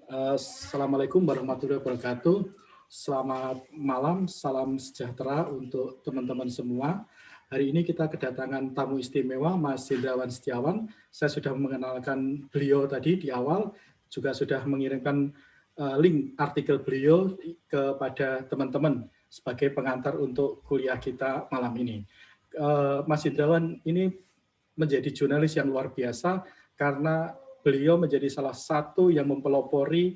Assalamualaikum warahmatullahi wabarakatuh. Selamat malam, salam sejahtera untuk teman-teman semua. Hari ini kita kedatangan tamu istimewa Mas Hendrawan Setiawan. Saya sudah mengenalkan beliau tadi di awal, juga sudah mengirimkan link artikel beliau kepada teman-teman sebagai pengantar untuk kuliah kita malam ini. Mas Hendrawan ini menjadi jurnalis yang luar biasa karena beliau menjadi salah satu yang mempelopori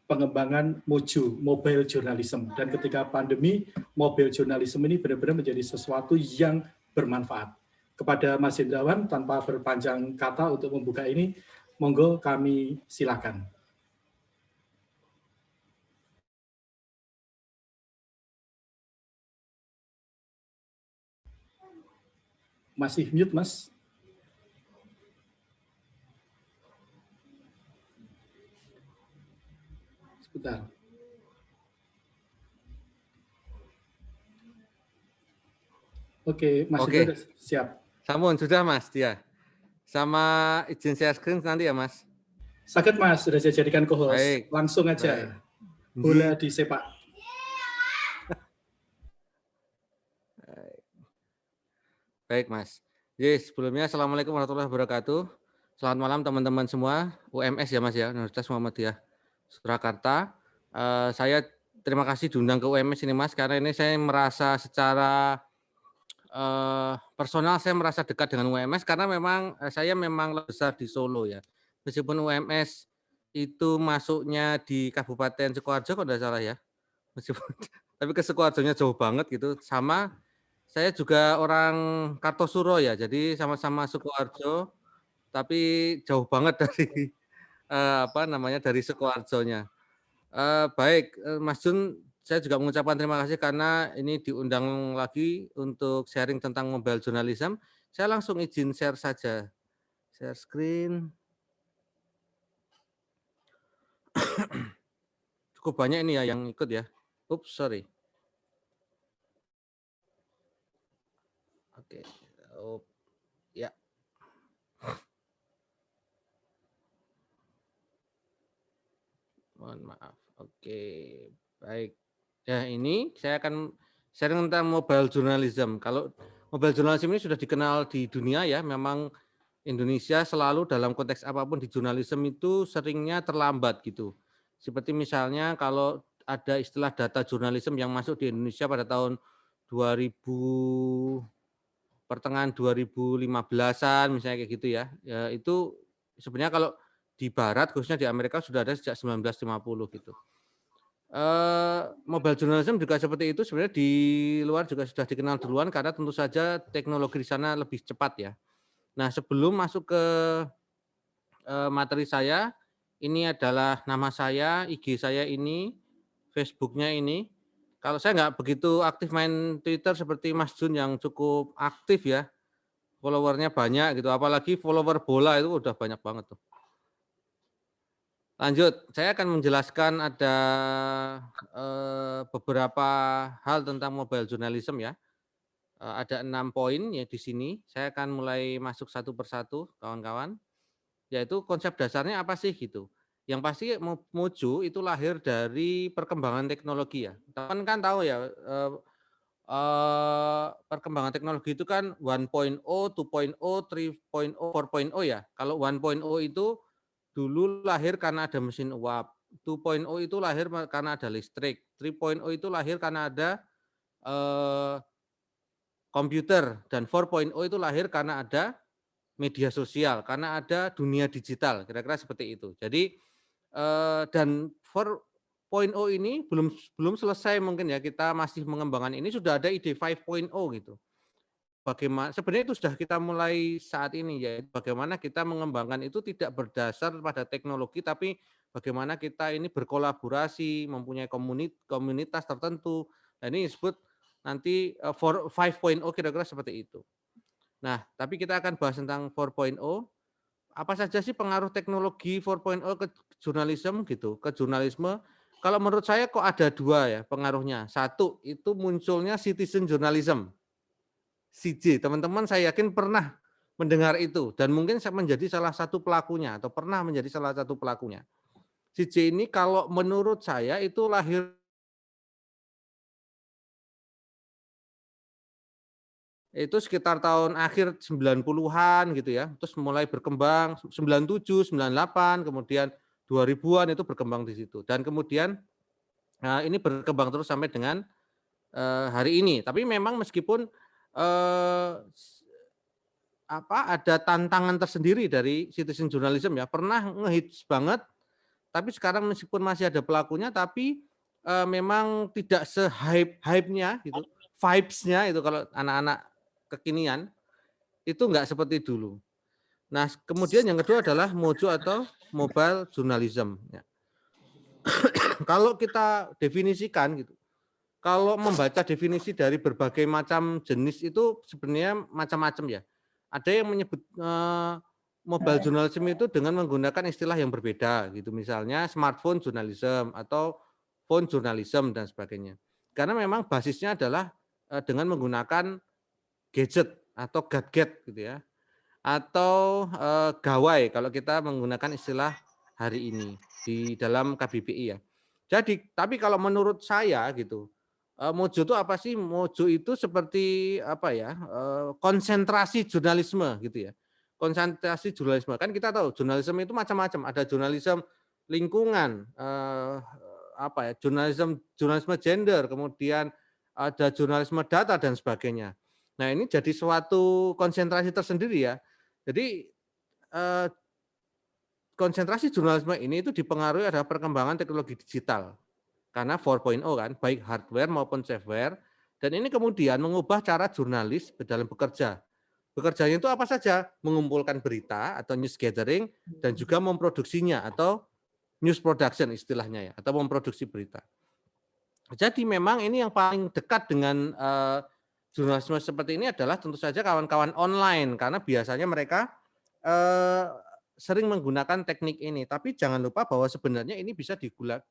pengembangan MOJO, Mobile Journalism. Dan ketika pandemi, Mobile Journalism ini benar-benar menjadi sesuatu yang bermanfaat. Kepada Mas Hendrawan, tanpa berpanjang kata untuk membuka ini, monggo kami silakan. Masih mute, Mas? Sebentar. Oke, Mas Hendrawan siap. Sampun, sudah Mas dia. Sama izin share screen nanti ya Mas? Sakit Mas, sudah saya jadikan co-host. Baik. Langsung aja. Baik. Bola disepak. Baik Mas. Jadi sebelumnya Assalamualaikum warahmatullahi wabarakatuh. Selamat malam teman-teman semua, UMS ya Mas ya, Universitas Muhammadiyah Surakarta. Saya terima kasih diundang ke UMS ini Mas, karena ini saya merasa secara personal saya merasa dekat dengan UMS karena memang saya memang besar di Solo ya. Meskipun UMS itu masuknya di Kabupaten Sukoharjo kalau tidak salah ya. Meskipun tapi ke Sukoharjonya jauh banget gitu. Sama saya juga orang Kartosuro ya. Jadi sama-sama Sukoharjo tapi jauh banget dari dari Sukoharjonya. Baik Mas Jun, saya juga mengucapkan terima kasih karena ini diundang lagi untuk sharing tentang mobile journalism. Saya langsung izin share saja. Share screen. Cukup banyak ini ya yang ikut ya. Oops, sorry. Oke. Ya. Mohon maaf. Oke, baik. Ya, ini saya akan sharing tentang mobile journalism. Kalau mobile journalism ini sudah dikenal di dunia ya, memang Indonesia selalu dalam konteks apapun di jurnalisme itu seringnya terlambat gitu. Seperti misalnya kalau ada istilah data jurnalisme yang masuk di Indonesia pada tahun 2000 pertengahan 2015-an misalnya kayak gitu ya. Ya itu sebenarnya kalau di barat khususnya di Amerika sudah ada sejak 1950 gitu. Mobile journalism juga seperti itu sebenarnya di luar juga sudah dikenal duluan karena tentu saja teknologi di sana lebih cepat ya. Nah, sebelum masuk ke materi saya, ini adalah nama saya, IG saya ini, Facebook-nya ini. Kalau saya nggak begitu aktif main Twitter seperti Mas Jun yang cukup aktif ya, followernya banyak gitu, apalagi follower bola itu udah banyak banget tuh. Lanjut, saya akan menjelaskan ada beberapa hal tentang mobile journalism ya. Ada 6 poin ya di sini. Saya akan mulai masuk satu persatu, kawan-kawan. Yaitu konsep dasarnya apa sih gitu. Yang pasti Mojo itu lahir dari perkembangan teknologi ya. Teman kan tahu ya, perkembangan teknologi itu kan 1.0, 2.0, 3.0, 4.0 ya. Kalau 1.0 itu dulu lahir karena ada mesin uap, 2.0 itu lahir karena ada listrik, 3.0 itu lahir karena ada komputer, dan 4.0 itu lahir karena ada media sosial, karena ada dunia digital, kira-kira seperti itu. Jadi dan 4.0 ini belum selesai mungkin ya, kita masih mengembangkan ini, sudah ada ide 5.0 gitu. Bagaimana sebenarnya itu sudah kita mulai saat ini ya, bagaimana kita mengembangkan itu tidak berdasar pada teknologi tapi bagaimana kita ini berkolaborasi, mempunyai komunitas tertentu. Nah, ini disebut nanti 5.0 kira-kira seperti itu. Nah, tapi kita akan bahas tentang 4.0. Apa saja sih pengaruh teknologi 4.0 ke jurnalisme gitu, ke jurnalisme? Kalau menurut saya kok ada dua ya pengaruhnya. Satu, itu munculnya citizen journalism. CJ, teman-teman saya yakin pernah mendengar itu dan mungkin menjadi salah satu pelakunya atau pernah menjadi salah satu pelakunya. si J ini kalau menurut saya itu lahir itu sekitar tahun akhir 90-an gitu ya, terus mulai berkembang 97, 98, kemudian 2000-an itu berkembang di situ. Dan kemudian ini berkembang terus sampai dengan hari ini. Tapi memang meskipun eee, ada tantangan tersendiri dari citizen journalism ya, pernah ngehits banget, tapi sekarang meskipun masih ada pelakunya, tapi memang tidak se-hype-nya gitu, vibes-nya itu kalau anak-anak kekinian, itu enggak seperti dulu. Nah, kemudian yang kedua adalah Mojo atau mobile journalism ya. Kalau kita definisikan gitu, kalau membaca definisi dari berbagai macam jenis itu sebenarnya macam-macam ya. Ada yang menyebut mobile journalism itu dengan menggunakan istilah yang berbeda gitu, misalnya smartphone journalism atau phone journalism dan sebagainya. Karena memang basisnya adalah dengan menggunakan gadget atau gadget gitu ya, atau gawai kalau kita menggunakan istilah hari ini di dalam KBBI ya. Jadi, tapi kalau menurut saya gitu, Mojo itu apa sih? Mojo itu seperti apa ya, konsentrasi jurnalisme gitu ya. Konsentrasi jurnalisme, kan kita tahu jurnalisme itu macam-macam, ada jurnalisme lingkungan, apa ya, jurnalisme gender, kemudian ada jurnalisme data dan sebagainya. Nah, ini jadi suatu konsentrasi tersendiri ya. Jadi, eee, konsentrasi jurnalisme ini itu dipengaruhi ada perkembangan teknologi digital. Karena 4.0 kan, baik hardware maupun software, dan ini kemudian mengubah cara jurnalis dalam bekerja. Bekerjanya itu apa saja? Mengumpulkan berita atau news gathering dan juga memproduksinya atau news production istilahnya ya, atau memproduksi berita. Jadi memang ini yang paling dekat dengan jurnalisme seperti ini adalah tentu saja kawan-kawan online karena biasanya mereka eee, sering menggunakan teknik ini. Tapi jangan lupa bahwa sebenarnya ini bisa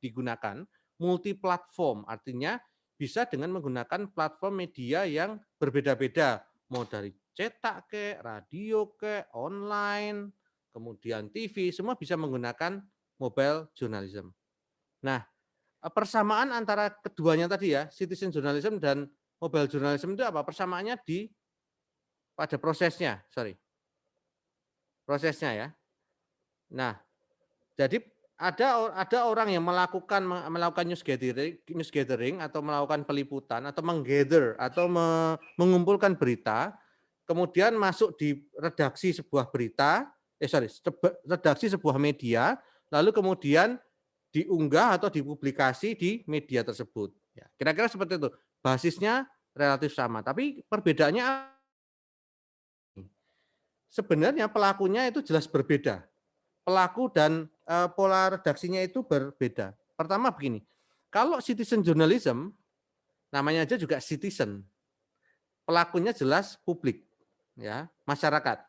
digunakan multi platform, artinya bisa dengan menggunakan platform media yang berbeda-beda, mau dari cetak kek, radio kek, online, kemudian TV, semua bisa menggunakan mobile journalism. Nah, persamaan antara keduanya tadi ya, citizen journalism dan mobile journalism itu apa? Persamaannya pada prosesnya, prosesnya ya. Nah, jadi ada orang yang melakukan news gathering atau melakukan peliputan atau menggather atau mengumpulkan berita, kemudian masuk di redaksi sebuah berita, redaksi sebuah media, lalu kemudian diunggah atau dipublikasi di media tersebut. Ya, kira-kira seperti itu. Basisnya relatif sama, tapi perbedaannya sebenarnya pelakunya itu jelas berbeda. Pelaku dan pola redaksinya itu berbeda. Pertama begini, kalau citizen journalism, namanya aja juga citizen, pelakunya jelas publik, ya, masyarakat.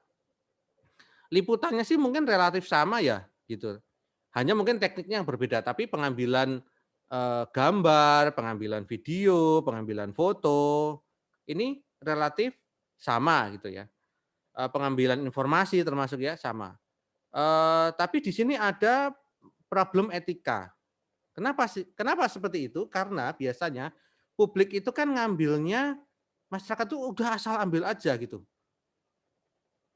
Liputannya sih mungkin relatif sama ya, gitu. Hanya mungkin tekniknya yang berbeda, tapi pengambilan gambar, pengambilan video, pengambilan foto, ini relatif sama gitu ya. Pengambilan informasi termasuk ya sama. Tapi di sini ada problem etika. Kenapa seperti itu? Karena biasanya publik itu kan ngambilnya masyarakat tuh udah asal ambil aja gitu.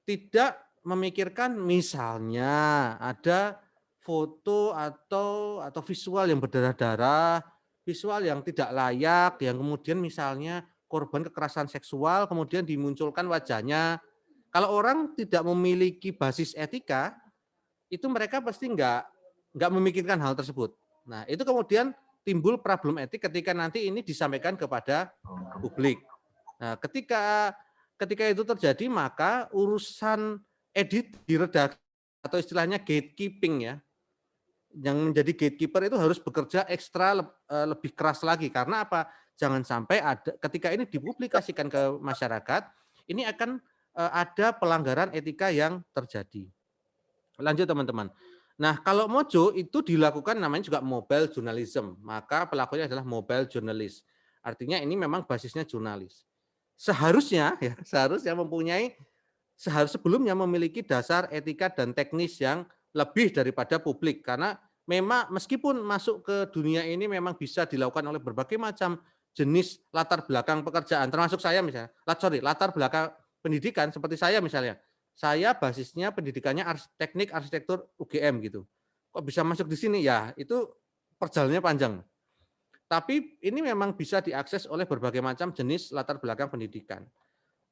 Tidak memikirkan misalnya ada foto atau visual yang berdarah-darah, visual yang tidak layak, yang kemudian misalnya korban kekerasan seksual kemudian dimunculkan wajahnya. Kalau orang tidak memiliki basis etika, itu mereka pasti nggak memikirkan hal tersebut. Nah, itu kemudian timbul problem etik ketika nanti ini disampaikan kepada publik. Nah, ketika itu terjadi maka urusan edit di redaksi atau istilahnya gatekeeping ya, yang menjadi gatekeeper itu harus bekerja ekstra lebih keras lagi karena apa? Jangan sampai ketika ini dipublikasikan ke masyarakat, ini akan ada pelanggaran etika yang terjadi. Lanjut teman-teman. Nah, kalau Mojo itu dilakukan namanya juga mobile journalism, maka pelakunya adalah mobile journalist. Artinya ini memang basisnya jurnalis. Seharusnya ya, sebelumnya memiliki dasar etika dan teknis yang lebih daripada publik karena memang meskipun masuk ke dunia ini memang bisa dilakukan oleh berbagai macam jenis latar belakang pekerjaan, termasuk saya misalnya, latar belakang pendidikan seperti saya misalnya. Saya basisnya pendidikannya teknik arsitektur UGM gitu. Kok bisa masuk di sini? Ya, itu perjalanannya panjang. Tapi ini memang bisa diakses oleh berbagai macam jenis latar belakang pendidikan.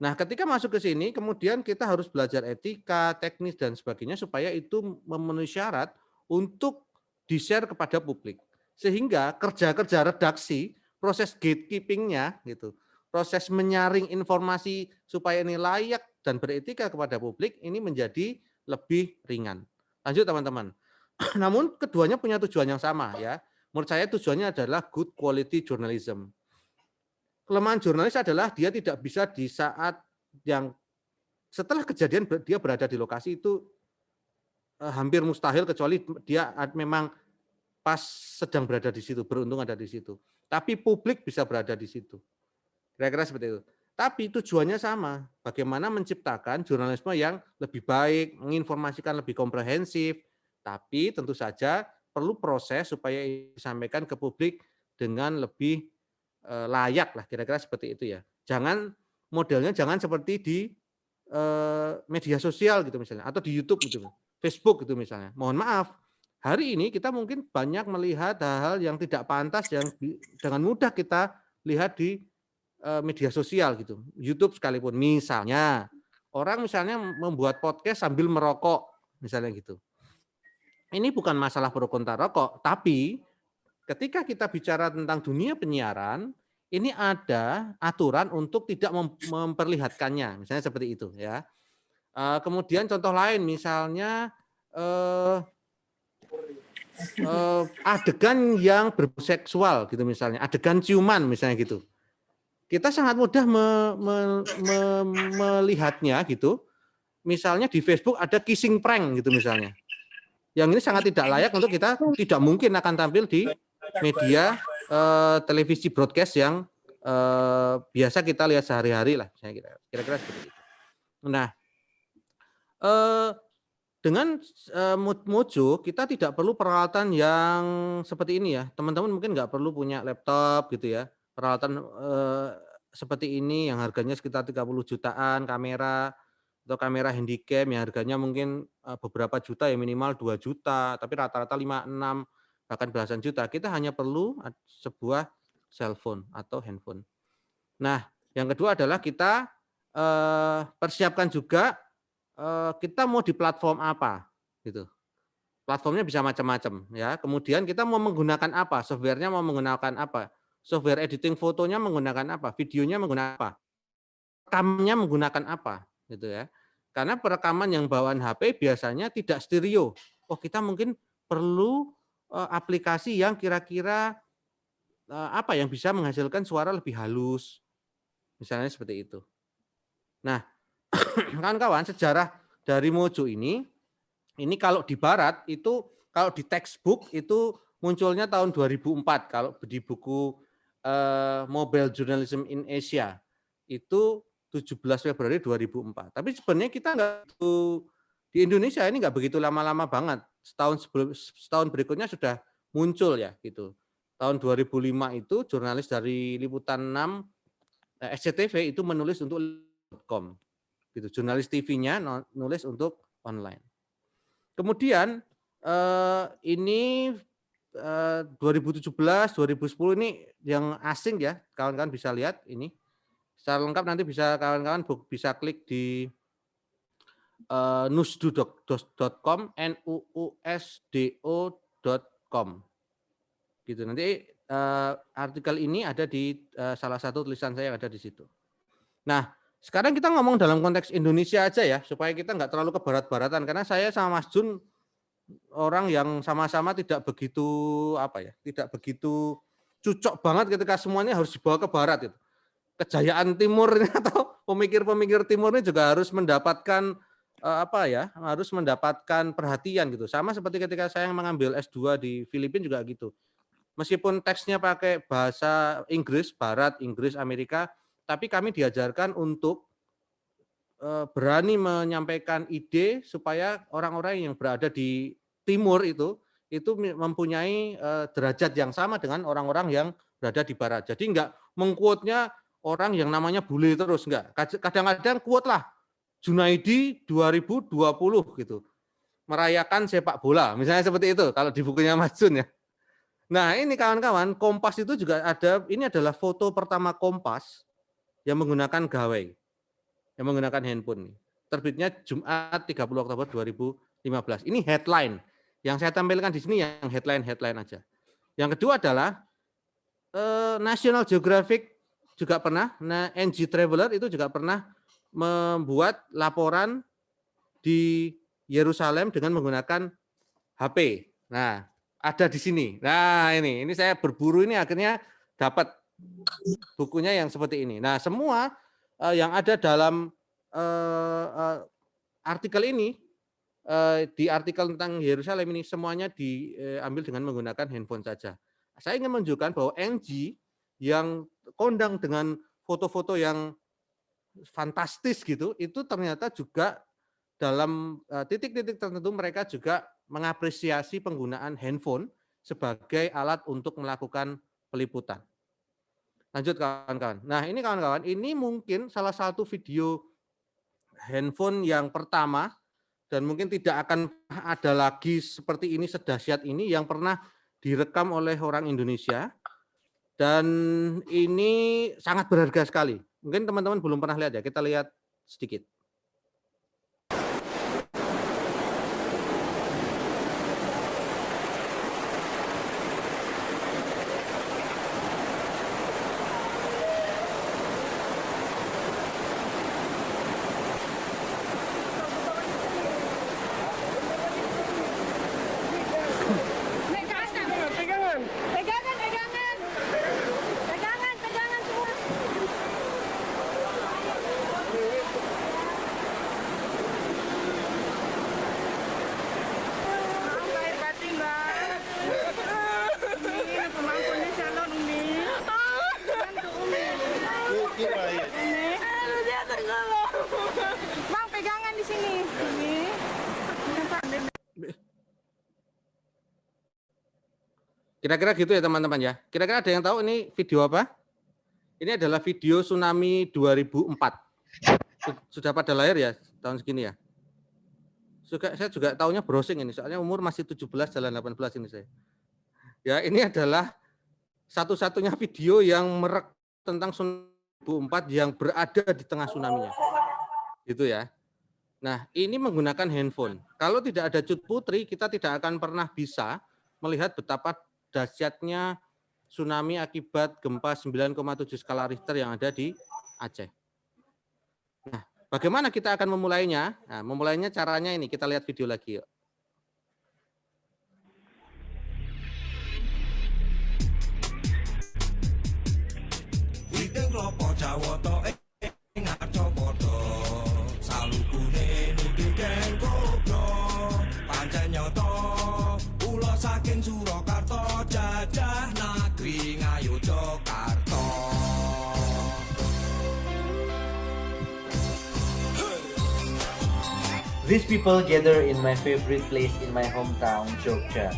Nah, ketika masuk ke sini, kemudian kita harus belajar etika, teknis, dan sebagainya supaya itu memenuhi syarat untuk di-share kepada publik. Sehingga kerja-kerja redaksi, proses gatekeeping-nya gitu, proses menyaring informasi supaya ini layak dan beretika kepada publik, ini menjadi lebih ringan. Lanjut teman-teman. Namun keduanya punya tujuan yang sama ya. Menurut saya tujuannya adalah good quality journalism. Kelemahan jurnalis adalah dia tidak bisa di saat yang setelah kejadian dia berada di lokasi itu hampir mustahil kecuali dia memang pas sedang berada di situ, beruntung ada di situ. Tapi publik bisa berada di situ. Kira-kira seperti itu. Tapi tujuannya sama, bagaimana menciptakan jurnalisme yang lebih baik, menginformasikan lebih komprehensif, tapi tentu saja perlu proses supaya disampaikan ke publik dengan lebih layak lah, kira-kira seperti itu ya. Jangan modelnya jangan seperti di media sosial gitu misalnya, atau di YouTube gitu, Facebook gitu misalnya. Mohon maaf, hari ini kita mungkin banyak melihat hal-hal yang tidak pantas yang dengan mudah kita lihat di media sosial gitu, YouTube sekalipun. Misalnya, orang misalnya membuat podcast sambil merokok, misalnya gitu. Ini bukan masalah pro kontra rokok, tapi ketika kita bicara tentang dunia penyiaran, ini ada aturan untuk tidak memperlihatkannya, misalnya seperti itu ya. Kemudian contoh lain misalnya adegan yang berbau seksual gitu misalnya, adegan ciuman misalnya gitu. Kita sangat mudah melihatnya gitu. Misalnya di Facebook ada kissing prank gitu misalnya. Yang ini sangat tidak layak untuk kita, tidak mungkin akan tampil di media televisi broadcast yang biasa kita lihat sehari-hari lah, kira-kira seperti itu. Nah, dengan Mojo kita tidak perlu peralatan yang seperti ini ya. Teman-teman mungkin nggak perlu punya laptop gitu ya. Peralatan seperti ini yang harganya sekitar 30 jutaan, kamera atau kamera handycam yang harganya mungkin beberapa juta ya, minimal 2 juta, tapi rata-rata 5, 6 bahkan belasan juta. Kita hanya perlu sebuah cellphone atau handphone. Nah, yang kedua adalah kita persiapkan juga kita mau di platform apa gitu. Platformnya bisa macam-macam ya. Kemudian kita mau menggunakan apa? Softwarenya mau menggunakan apa? Software editing fotonya menggunakan apa? Videonya menggunakan apa? Rekamannya menggunakan apa? Gitu ya. Karena perekaman yang bawaan HP biasanya tidak stereo. Oh, kita mungkin perlu aplikasi yang kira-kira apa yang bisa menghasilkan suara lebih halus. Misalnya seperti itu. Nah, kawan-kawan, sejarah dari Mojo ini kalau di barat itu, kalau di textbook itu munculnya tahun 2004 kalau di buku Mobile Journalism in Asia itu 17 Februari 2004. Tapi sebenarnya kita di Indonesia ini nggak begitu lama-lama banget. Setahun berikutnya sudah muncul ya gitu. Tahun 2005 itu jurnalis dari Liputan 6 SCTV itu menulis untuk .com. Gitu. Jurnalis TV-nya nulis untuk online. Kemudian ini 2017, 2010 ini yang asing ya, kawan-kawan bisa lihat ini. Secara lengkap nanti bisa kawan-kawan bisa klik di nusdo.com, nuusdo.com. Gitu. Nanti artikel ini ada di salah satu tulisan saya yang ada di situ. Nah, sekarang kita ngomong dalam konteks Indonesia aja ya, supaya kita nggak terlalu ke barat-baratan. Karena saya sama Mas Jun orang yang sama-sama tidak begitu tidak begitu cocok banget ketika semuanya harus dibawa ke barat itu. Kejayaan Timur ini atau pemikir-pemikir Timur ini juga harus mendapatkan harus mendapatkan perhatian gitu. Sama seperti ketika saya mengambil S2 di Filipina juga gitu. Meskipun teksnya pakai bahasa Inggris, Barat, Inggris, Amerika, tapi kami diajarkan untuk berani menyampaikan ide supaya orang-orang yang berada di timur itu itu mempunyai derajat yang sama dengan orang-orang yang berada di barat. Jadi enggak mengquote-nya orang yang namanya bule terus, enggak. Kadang-kadang quote lah Junaidi 2020 gitu. Merayakan sepak bola, misalnya seperti itu kalau di bukunya Mas Jun ya. Nah, ini kawan-kawan, Kompas itu juga ada, ini adalah foto pertama Kompas yang menggunakan gawai, yang menggunakan handphone. Terbitnya Jumat 30 Oktober 2015. Ini headline. Yang saya tampilkan di sini yang headline aja. Yang kedua adalah National Geographic juga pernah, NG Traveler itu juga pernah membuat laporan di Yerusalem dengan menggunakan HP. Nah, ada di sini. Nah, ini saya berburu ini akhirnya dapat bukunya yang seperti ini. Nah, semua yang ada dalam artikel ini, di artikel tentang Yerusalem ini semuanya diambil dengan menggunakan handphone saja. Saya ingin menunjukkan bahwa NG yang kondang dengan foto-foto yang fantastis gitu, itu ternyata juga dalam titik-titik tertentu mereka juga mengapresiasi penggunaan handphone sebagai alat untuk melakukan peliputan. Lanjut kawan-kawan. Nah, ini kawan-kawan, ini mungkin salah satu video handphone yang pertama dan mungkin tidak akan ada lagi seperti ini, sedahsyat ini yang pernah direkam oleh orang Indonesia. Dan ini sangat berharga sekali. Mungkin teman-teman belum pernah lihat ya, kita lihat sedikit. Bang, pegangan di sini. Kira-kira gitu ya teman-teman ya. Kira-kira ada yang tahu ini video apa? Ini adalah video tsunami 2004. Sudah pada lahir ya tahun segini ya? Saya juga tahunya browsing ini, soalnya umur masih 17 jalan 18 ini saya. Ya, ini adalah satu-satunya video yang merekam tentang tsunami 2004 yang berada di tengah tsunami-nya. Gitu ya. Nah, ini menggunakan handphone. Kalau tidak ada Cut Putri, kita tidak akan pernah bisa melihat betapa dahsyatnya tsunami akibat gempa 9,7 skala Richter yang ada di Aceh. Nah, bagaimana kita akan memulainya? Nah, memulainya caranya ini, kita lihat video lagi yuk. These people gather in my favorite place in my hometown, Jogja.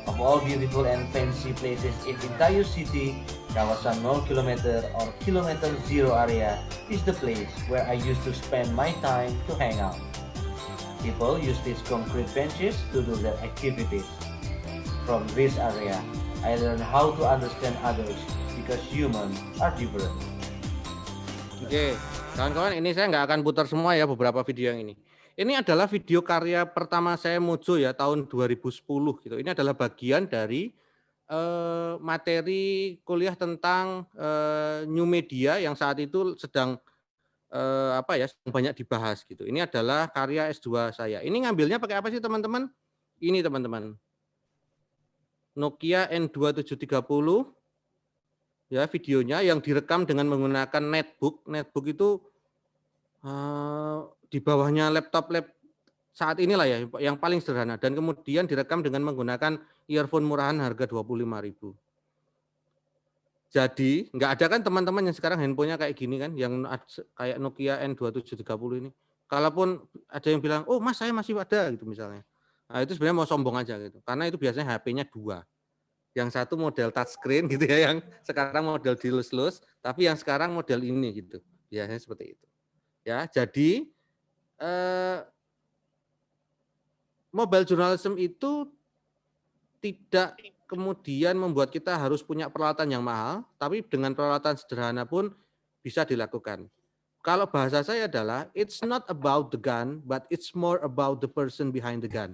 Of all beautiful and fancy places in Intayu City, kawasan 0 km or kilometer zero area is the place where I used to spend my time to hang out. People use these concrete benches to do their activities. From this area, I learned how to understand others because humans are different. Oke, kawan-kawan, ini saya nggak akan putar semua ya beberapa video yang ini. Ini adalah video karya pertama saya Mojo ya tahun 2010 gitu. Ini adalah bagian dari materi kuliah tentang new media yang saat itu sedang banyak dibahas gitu. Ini adalah karya S2 saya. Ini ngambilnya pakai apa sih teman-teman? Ini teman-teman. Nokia N2730 ya videonya yang direkam dengan menggunakan netbook. Netbook itu di bawahnya laptop saat inilah ya yang paling sederhana, dan kemudian direkam dengan menggunakan earphone murahan harga 25.000. Jadi nggak ada kan teman-teman yang sekarang handphonenya kayak gini kan, yang kayak Nokia N2730 ini. Kalaupun ada yang bilang, oh mas saya masih ada gitu misalnya. Nah, itu sebenarnya mau sombong aja gitu. Karena itu biasanya HP-nya 2. Yang satu model touchscreen gitu ya, yang sekarang model dilus-lus, tapi yang sekarang model ini gitu. Biasanya seperti itu. Ya, jadi mobile journalism itu tidak kemudian membuat kita harus punya peralatan yang mahal, tapi dengan peralatan sederhana pun bisa dilakukan. Kalau bahasa saya adalah, it's not about the gun, but it's more about the person behind the gun.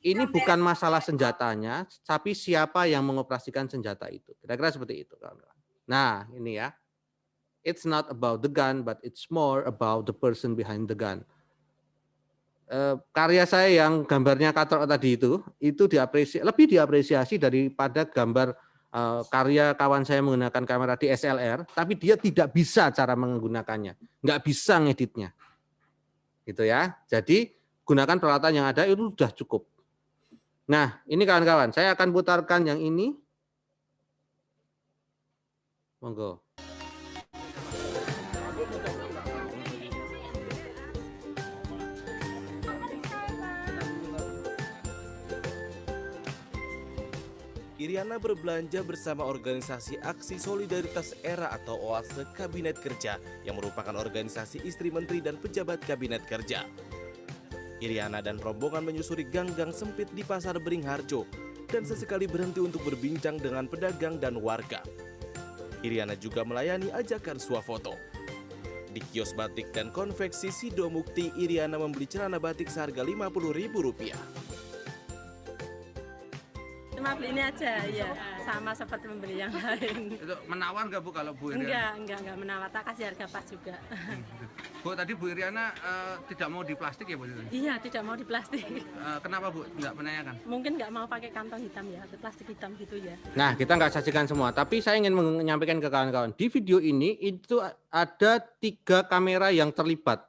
Ini bukan masalah senjatanya, tapi siapa yang mengoperasikan senjata itu. Kira-kira seperti itu, kawan-kawan. Nah, ini ya. It's not about the gun, but it's more about the person behind the gun. Karya saya yang gambarnya katrok tadi itu lebih diapresiasi daripada gambar karya kawan saya menggunakan kamera DSLR, tapi dia tidak bisa cara menggunakannya, nggak bisa ngeditnya, gitu ya. Jadi gunakan peralatan yang ada itu sudah cukup. Nah, ini kawan-kawan, saya akan putarkan yang ini. Monggo. Iriana berbelanja bersama organisasi Aksi Solidaritas Era atau OASE Kabinet Kerja yang merupakan organisasi istri menteri dan pejabat Kabinet Kerja. Iriana dan rombongan menyusuri gang-gang sempit di Pasar Beringharjo dan sesekali berhenti untuk berbincang dengan pedagang dan warga. Iriana juga melayani ajakan swafoto. Di kios batik dan konveksi Sido Mukti, Iriana membeli celana batik seharga Rp50.000. Cuma beli ini aja, ya sama seperti membeli yang lain. Itu menawar nggak Bu kalau Bu Iriana? Enggak menawar, tak kasih harga pas juga. Bu, tadi Bu Iriana tidak mau di plastik ya Bu? Iya, tidak mau di plastik. Kenapa Bu? Nggak menanyakan? Mungkin nggak mau pakai kantong hitam ya, plastik hitam gitu ya. Nah, kita nggak sajikan semua, tapi saya ingin menyampaikan ke kawan-kawan. Di video ini itu ada 3 kamera yang terlibat,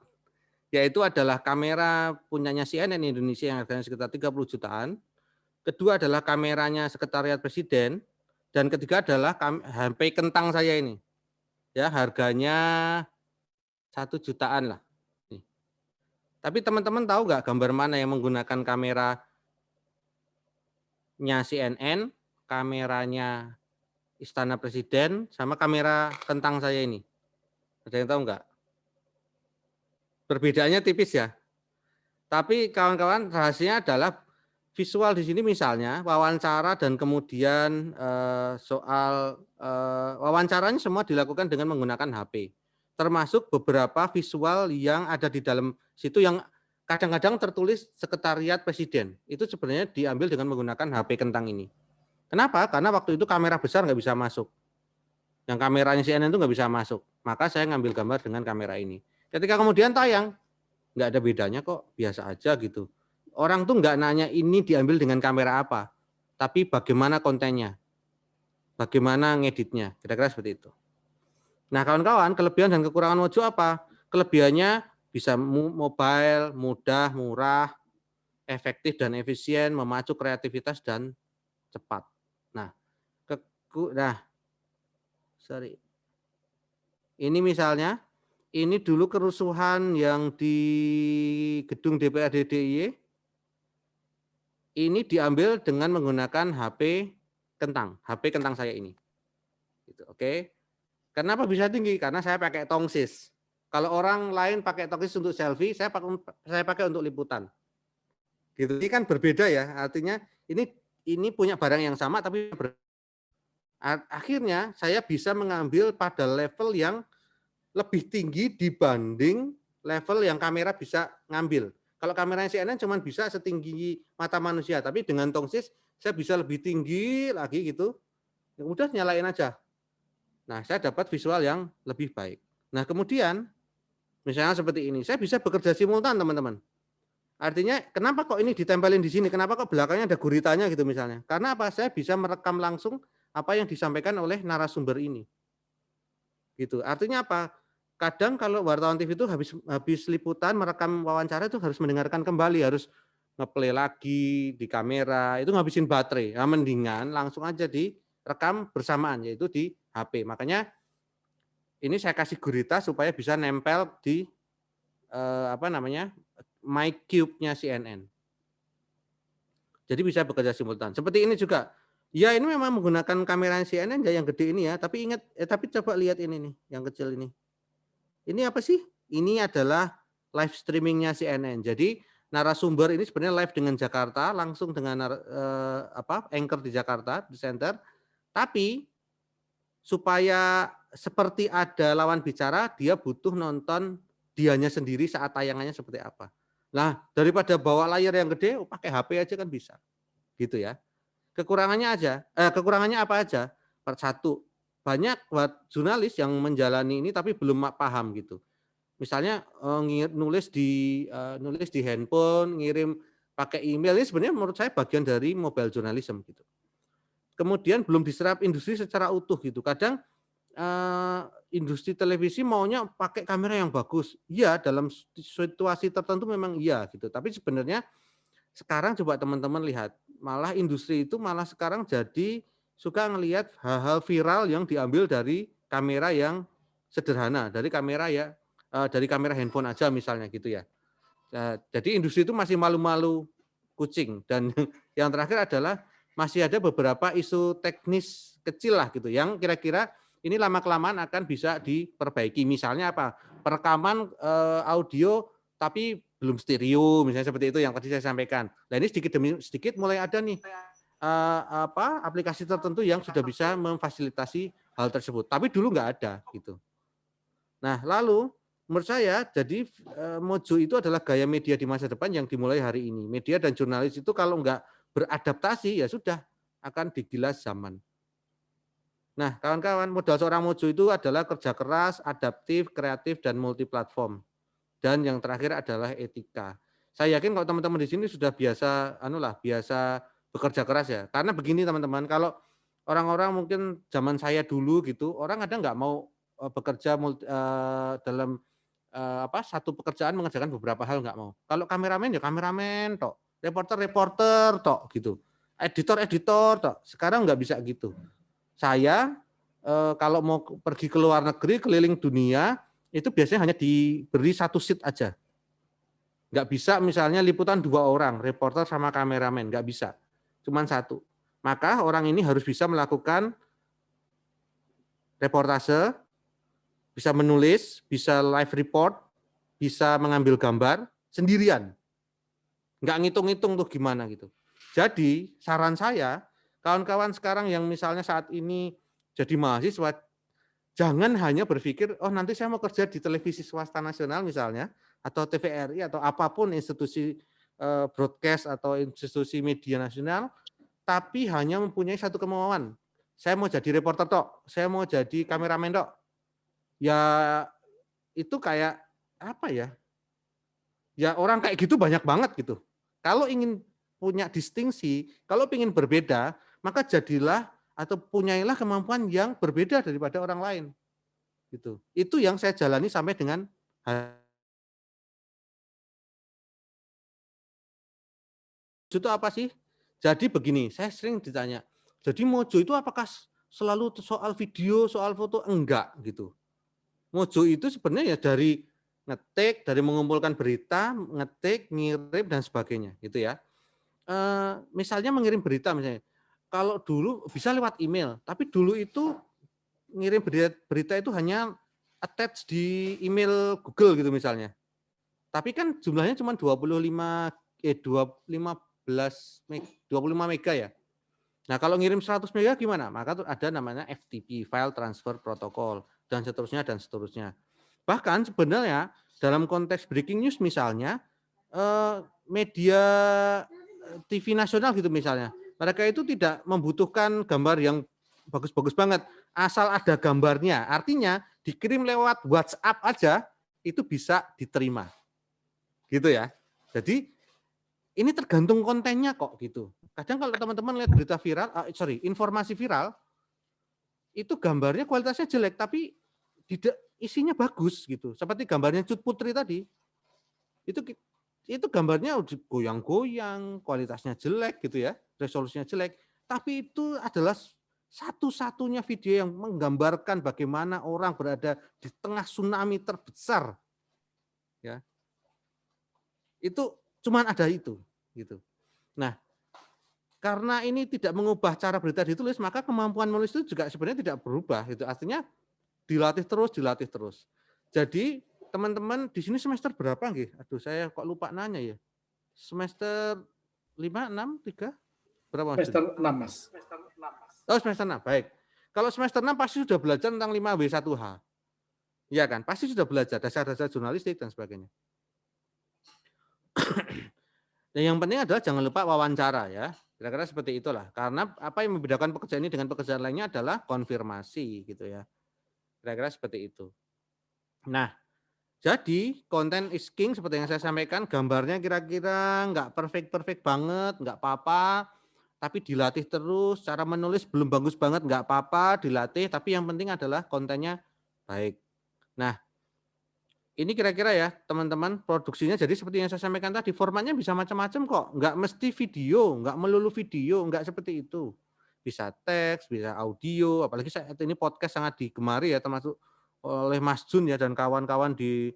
yaitu adalah kamera punyanya CNN Indonesia yang harganya sekitar 30 jutaan. Kedua adalah kameranya Sekretariat Presiden, dan ketiga adalah HP kentang saya ini. Ya, harganya 1 jutaan lah. Nih. Tapi teman-teman tahu nggak gambar mana yang menggunakan kameranya CNN, kameranya Istana Presiden, sama kamera kentang saya ini? Ada yang tahu nggak? Perbedaannya tipis ya. Tapi kawan-kawan, rahasianya adalah visual di sini misalnya wawancara dan kemudian soal wawancaranya semua dilakukan dengan menggunakan HP. Termasuk beberapa visual yang ada di dalam situ yang kadang-kadang tertulis Sekretariat Presiden. Itu sebenarnya diambil dengan menggunakan HP kentang ini. Kenapa? Karena waktu itu kamera besar nggak bisa masuk. Yang kameranya CNN itu nggak bisa masuk. Maka saya ngambil gambar dengan kamera ini. Ketika kemudian tayang, nggak ada bedanya kok, biasa aja gitu. Orang tuh nggak nanya ini diambil dengan kamera apa, tapi bagaimana kontennya, bagaimana ngeditnya, kira-kira seperti itu. Nah kawan-kawan, kelebihan dan kekurangan Mojo apa? Kelebihannya bisa mobile, mudah, murah, efektif dan efisien, memacu kreativitas dan cepat. Nah, ini misalnya, ini dulu kerusuhan yang di gedung DPRD DIY. Ini diambil dengan menggunakan HP kentang saya ini. Gitu, oke. Kenapa bisa tinggi? Karena saya pakai tongsis. Kalau orang lain pakai tongsis untuk selfie, saya pakai untuk liputan. Gitu. Ini kan berbeda ya. Artinya ini punya barang yang sama tapi akhirnya saya bisa mengambil pada level yang lebih tinggi dibanding level yang kamera bisa ngambil. Kalau kameranya CNN cuma bisa setinggi mata manusia, tapi dengan tongsis saya bisa lebih tinggi lagi gitu. Ya udah nyalain aja. Nah, saya dapat visual yang lebih baik. Nah, kemudian misalnya seperti ini, saya bisa bekerja simultan, teman-teman. Artinya, kenapa kok ini ditempelin di sini? Kenapa kok belakangnya ada guritanya gitu misalnya? Karena apa? Saya bisa merekam langsung apa yang disampaikan oleh narasumber ini. Gitu. Artinya apa? Kadang kalau wartawan TV itu habis liputan merekam wawancara itu harus mendengarkan kembali, harus ngeplay lagi di kamera, itu ngabisin baterai. Nah, mendingan langsung aja direkam bersamaan, yaitu di HP. Makanya ini saya kasih gurita supaya bisa nempel di mic cube-nya CNN. Jadi bisa bekerja simultan. Seperti ini juga. Ya ini memang menggunakan kamera CNN ya yang gede ini ya, tapi ingat tapi coba lihat ini nih, yang kecil ini. Ini apa sih? Ini adalah live streamingnya CNN. Jadi narasumber ini sebenarnya live dengan Jakarta, langsung dengan anchor di Jakarta, di center. Tapi supaya seperti ada lawan bicara, dia butuh nonton dianya sendiri saat tayangannya seperti apa. Nah, daripada bawa layar yang gede, pakai HP aja kan bisa. Gitu ya. Kekurangannya apa aja? Satu, banyak buat jurnalis yang menjalani ini tapi belum paham gitu. Misalnya nulis di handphone, ngirim pakai email, ini sebenarnya menurut saya bagian dari mobile journalism gitu. Kemudian belum diserap industri secara utuh gitu. Kadang industri televisi maunya pakai kamera yang bagus. Iya, dalam situasi tertentu memang iya gitu. Tapi sebenarnya sekarang coba teman-teman lihat, malah industri itu malah sekarang jadi suka ngelihat hal-hal viral yang diambil dari kamera yang sederhana, dari kamera handphone aja misalnya gitu ya. Jadi industri itu masih malu-malu kucing. Dan yang terakhir adalah masih ada beberapa isu teknis kecil lah gitu yang kira-kira ini lama-kelamaan akan bisa diperbaiki. Misalnya apa? Perekaman audio tapi belum stereo, misalnya seperti itu yang tadi saya sampaikan. Nah ini sedikit demi sedikit mulai ada nih aplikasi tertentu yang sudah bisa memfasilitasi hal tersebut. Tapi dulu nggak ada gitu. Nah lalu menurut saya jadi Mojo itu adalah gaya media di masa depan yang dimulai hari ini. Media dan jurnalis itu kalau nggak beradaptasi ya sudah akan digilas zaman. Nah, kawan-kawan, modal seorang Mojo itu adalah kerja keras, adaptif, kreatif, dan multiplatform. Dan yang terakhir adalah etika. Saya yakin kalau teman-teman di sini sudah biasa bekerja keras ya. Karena begini teman-teman, kalau orang-orang mungkin zaman saya dulu gitu, orang ada nggak mau bekerja dalam satu pekerjaan mengerjakan beberapa hal, nggak mau. Kalau kameramen ya kameramen tok, reporter tok gitu, editor tok. Sekarang nggak bisa gitu. Saya kalau mau pergi ke luar negeri, keliling dunia, itu biasanya hanya diberi satu seat aja. Nggak bisa misalnya liputan 2 orang, reporter sama kameramen, nggak bisa. Cuman 1. Maka orang ini harus bisa melakukan reportase, bisa menulis, bisa live report, bisa mengambil gambar sendirian. Nggak ngitung-ngitung tuh gimana gitu. Jadi saran saya, kawan-kawan sekarang yang misalnya saat ini jadi mahasiswa, jangan hanya berpikir, oh nanti saya mau kerja di televisi swasta nasional misalnya, atau TVRI, atau apapun institusi broadcast atau institusi media nasional, tapi hanya mempunyai satu kemauan. Saya mau jadi reporter tok, saya mau jadi kameramen tok. Ya itu kayak apa ya? Ya orang kayak gitu banyak banget gitu. Kalau ingin punya distingsi, kalau ingin berbeda, maka jadilah atau punyailah kemampuan yang berbeda daripada orang lain. Gitu. Itu yang saya jalani sampai dengan itu apa sih? Jadi begini, saya sering ditanya, jadi Mojo itu apakah selalu soal video, soal foto? Enggak gitu. Mojo itu sebenarnya ya dari ngetik, dari mengumpulkan berita, ngetik, ngirim dan sebagainya, gitu ya. Misalnya mengirim berita misalnya, kalau dulu bisa lewat email, tapi dulu itu ngirim berita itu hanya attach di email Google gitu misalnya. Tapi kan jumlahnya cuma 25 mega ya. Nah, kalau ngirim 100 mega gimana? Maka ada namanya FTP, File Transfer Protocol, dan seterusnya dan seterusnya. Bahkan sebenarnya dalam konteks breaking news misalnya, media TV nasional gitu misalnya, mereka itu tidak membutuhkan gambar yang bagus-bagus banget, asal ada gambarnya. Artinya dikirim lewat WhatsApp aja itu bisa diterima. Gitu ya. Jadi ini tergantung kontennya kok gitu. Kadang kalau teman-teman lihat berita viral, informasi viral, itu gambarnya kualitasnya jelek, tapi isinya bagus gitu. Seperti gambarnya Cut Putri tadi, itu gambarnya goyang-goyang, kualitasnya jelek gitu ya, resolusinya jelek. Tapi itu adalah satu-satunya video yang menggambarkan bagaimana orang berada di tengah tsunami terbesar. Ya, itu cuman ada itu gitu. Nah, karena ini tidak mengubah cara berita ditulis, maka kemampuan menulis itu juga sebenarnya tidak berubah. Itu artinya dilatih terus. Jadi teman-teman di sini semester berapa nggih? Aduh, saya kok lupa nanya ya. Semester 5, 6, 3? Berapa Mas? Semester 6, Mas. Oh, semester 6. Baik. Kalau semester 6 pasti sudah belajar tentang 5W1H. Iya kan? Pasti sudah belajar dasar-dasar jurnalistik dan sebagainya. Dan yang penting adalah jangan lupa wawancara ya. Kira-kira seperti itulah. Karena apa yang membedakan pekerjaan ini dengan pekerjaan lainnya adalah konfirmasi gitu ya. Kira-kira seperti itu. Nah, jadi konten is king seperti yang saya sampaikan, gambarnya kira-kira nggak perfect banget, nggak apa-apa, tapi dilatih terus. Cara menulis belum bagus banget, nggak apa-apa, dilatih. Tapi yang penting adalah kontennya baik. Nah, ini kira-kira ya teman-teman produksinya jadi seperti yang saya sampaikan tadi, formatnya bisa macam-macam kok. Nggak mesti video, nggak melulu video, nggak seperti itu. Bisa teks, bisa audio, apalagi saat ini podcast sangat digemari ya, termasuk oleh Mas Jun ya dan kawan-kawan di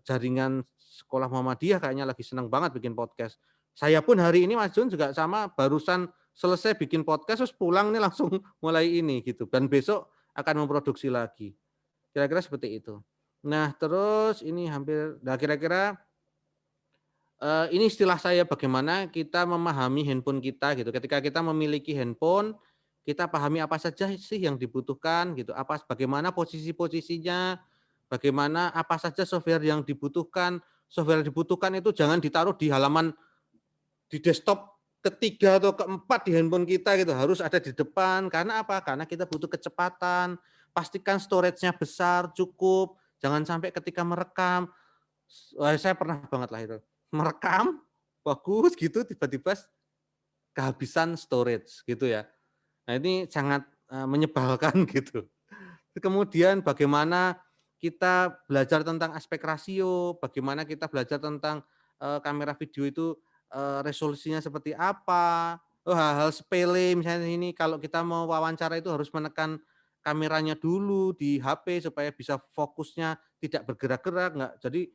jaringan sekolah Muhammadiyah kayaknya lagi senang banget bikin podcast. Saya pun hari ini Mas Jun juga sama, barusan selesai bikin podcast terus pulang nih langsung mulai ini gitu, dan besok akan memproduksi lagi. Kira-kira seperti itu. Nah, terus ini kira-kira ini istilah saya bagaimana kita memahami handphone kita gitu. Ketika kita memiliki handphone, kita pahami apa saja sih yang dibutuhkan gitu. Bagaimana posisi-posisinya, bagaimana apa saja software yang dibutuhkan. Software yang dibutuhkan itu jangan ditaruh di halaman di desktop ketiga atau keempat di handphone kita gitu. Harus ada di depan. Karena apa? Karena kita butuh kecepatan. Pastikan storage-nya besar, cukup. Jangan sampai ketika merekam, saya pernah banget lah itu, merekam, bagus gitu, tiba-tiba kehabisan storage gitu ya. Nah ini sangat menyebalkan gitu. Kemudian bagaimana kita belajar tentang aspek rasio, bagaimana kita belajar tentang kamera video itu resolusinya seperti apa, hal-hal sepele misalnya ini kalau kita mau wawancara itu harus menekan kameranya dulu di HP supaya bisa fokusnya tidak bergerak-gerak, jadi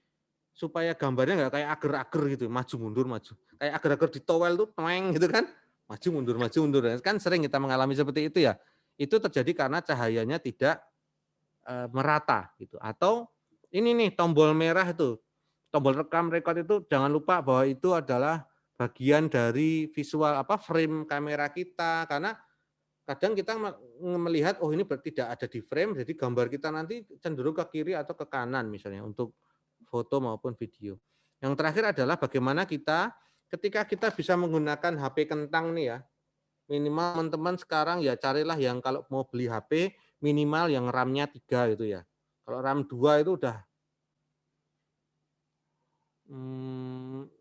supaya gambarnya nggak kayak ager-ager gitu, maju mundur kayak ager-ager di towel tuh tweng gitu kan, maju mundur kan sering kita mengalami seperti itu ya. Itu terjadi karena cahayanya tidak merata gitu. Atau ini nih tombol merah itu, tombol rekam record itu jangan lupa bahwa itu adalah bagian dari visual frame kamera kita, karena kadang kita melihat ini tidak ada di frame, jadi gambar kita nanti cenderung ke kiri atau ke kanan misalnya untuk foto maupun video. Yang terakhir adalah bagaimana kita ketika kita bisa menggunakan HP kentang nih ya, minimal teman-teman sekarang ya carilah yang kalau mau beli HP minimal yang RAM-nya 3 gitu ya. Kalau RAM 2 itu udah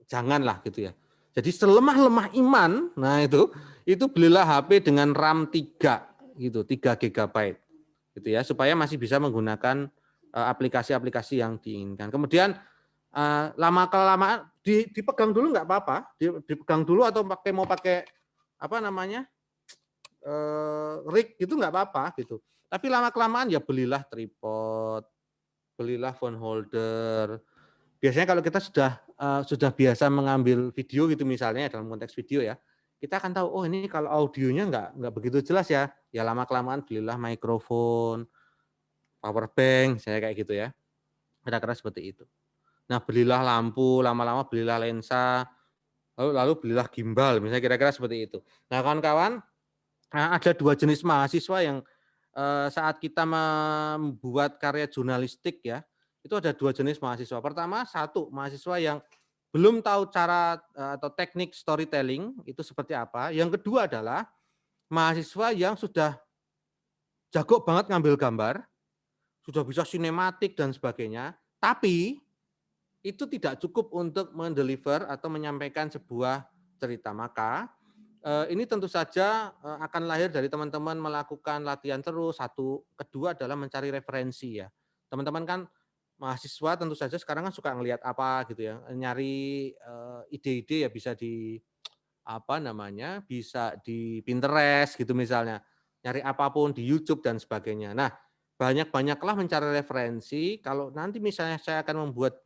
janganlah gitu ya. Jadi selemah-lemah iman, nah itu belilah HP dengan RAM 3 gitu, 3 GB gitu ya, supaya masih bisa menggunakan aplikasi-aplikasi yang diinginkan. Kemudian lama-kelamaan dipegang dulu nggak apa-apa, dipegang dulu atau mau pakai rig gitu nggak apa-apa gitu. Tapi lama-kelamaan ya belilah tripod, belilah phone holder. Biasanya kalau kita sudah biasa mengambil video gitu misalnya dalam konteks video ya, kita akan tahu ini kalau audionya nggak begitu jelas ya lama-kelamaan belilah mikrofon, power bank, saya kayak gitu ya. Kira-kira seperti itu. Nah, belilah lampu, lama-lama belilah lensa, lalu belilah gimbal, misalnya kira-kira seperti itu. Nah, kawan-kawan, ada 2 jenis mahasiswa yang saat kita membuat karya jurnalistik ya, itu ada 2 jenis mahasiswa. Pertama, satu mahasiswa yang belum tahu cara atau teknik storytelling itu seperti apa. Yang kedua adalah mahasiswa yang sudah jago banget ngambil gambar, sudah bisa sinematik dan sebagainya, tapi itu tidak cukup untuk mendeliver atau menyampaikan sebuah cerita. Maka ini tentu saja akan lahir dari teman-teman melakukan latihan terus. Satu, kedua adalah mencari referensi ya. Teman-teman kan mahasiswa tentu saja sekarang kan suka ngelihat apa gitu ya, nyari ide-ide ya bisa di bisa di Pinterest gitu misalnya, nyari apapun di YouTube dan sebagainya. Nah, banyak-banyaklah mencari referensi kalau nanti misalnya saya akan membuat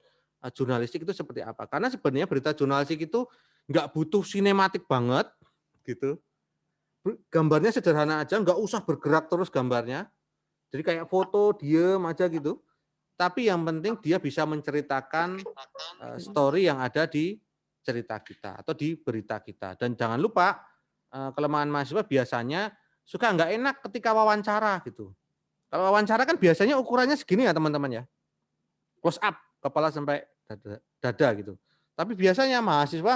jurnalistik itu seperti apa. Karena sebenarnya berita jurnalistik itu nggak butuh sinematik banget, gitu. Gambarnya sederhana aja, nggak usah bergerak terus gambarnya. Jadi kayak foto, diem aja gitu. Tapi yang penting dia bisa menceritakan story yang ada di cerita kita atau di berita kita. Dan jangan lupa kelemahan mahasiswa biasanya suka nggak enak ketika wawancara gitu. Kalau wawancara kan biasanya ukurannya segini ya teman-teman ya. Close up, kepala sampai dada gitu. Tapi biasanya mahasiswa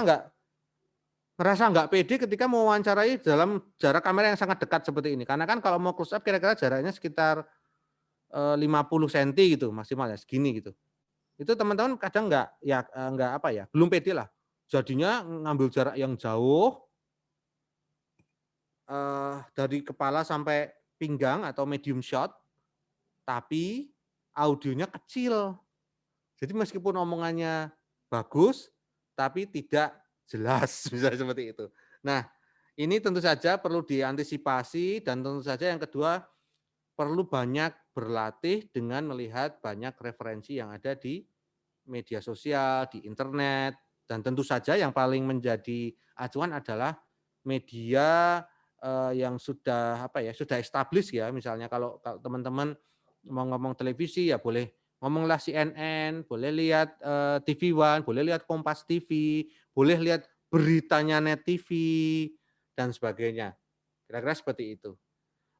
ngerasa nggak pede ketika mau wawancarai dalam jarak kamera yang sangat dekat seperti ini. Karena kan kalau mau close up kira-kira jaraknya sekitar 50 cm gitu maksimal ya, segini gitu. Itu teman-teman kadang nggak apa ya, belum pede lah. Jadinya ngambil jarak yang jauh dari kepala sampai pinggang atau medium shot, tapi audionya kecil. Jadi meskipun omongannya bagus, tapi tidak jelas, misalnya seperti itu. Nah, ini tentu saja perlu diantisipasi dan tentu saja yang kedua perlu banyak berlatih dengan melihat banyak referensi yang ada di media sosial, di internet, dan tentu saja yang paling menjadi acuan adalah media yang sudah sudah established ya. Misalnya kalau teman-teman mau ngomong televisi ya boleh ngomonglah CNN, boleh lihat TV One, boleh lihat Kompas TV, boleh lihat beritanya Net TV dan sebagainya. Kira-kira seperti itu.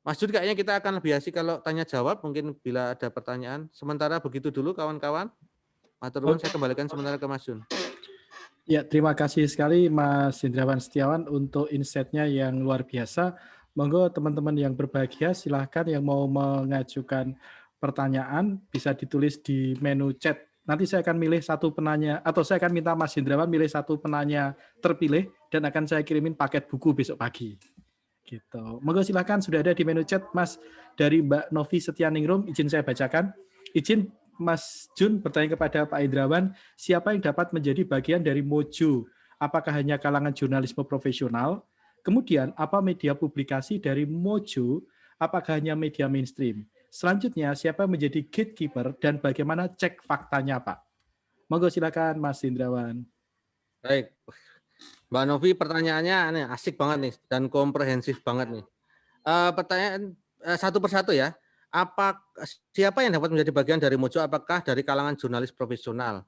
Mas Jun, kayaknya kita akan lebih asik kalau tanya jawab, mungkin bila ada pertanyaan. Sementara begitu dulu kawan-kawan. Matur nuwun, saya kembalikan sementara ke Mas Jun. Ya, terima kasih sekali Mas Hendrawan Setiawan untuk insight-nya yang luar biasa. Monggo teman-teman yang berbahagia, silahkan yang mau mengajukan pertanyaan bisa ditulis di menu chat. Nanti saya akan milih satu penanya, atau saya akan minta Mas Hendrawan milih satu penanya terpilih dan akan saya kirimin paket buku besok pagi. Gitu. Monggo silahkan, sudah ada di menu chat Mas dari Mbak Novi Setianingrum, izin saya bacakan. Izin Mas Jun bertanya kepada Pak Hendrawan, siapa yang dapat menjadi bagian dari Mojo? Apakah hanya kalangan jurnalisme profesional? Kemudian, apa media publikasi dari Mojo? Apakah hanya media mainstream? Selanjutnya, siapa menjadi gatekeeper dan bagaimana cek faktanya, Pak? Monggo silakan Mas Hendrawan. Baik. Mbak Novi, pertanyaannya asik banget nih dan komprehensif banget nih. Pertanyaan satu persatu ya. Siapa yang dapat menjadi bagian dari Mojo? Apakah dari kalangan jurnalis profesional?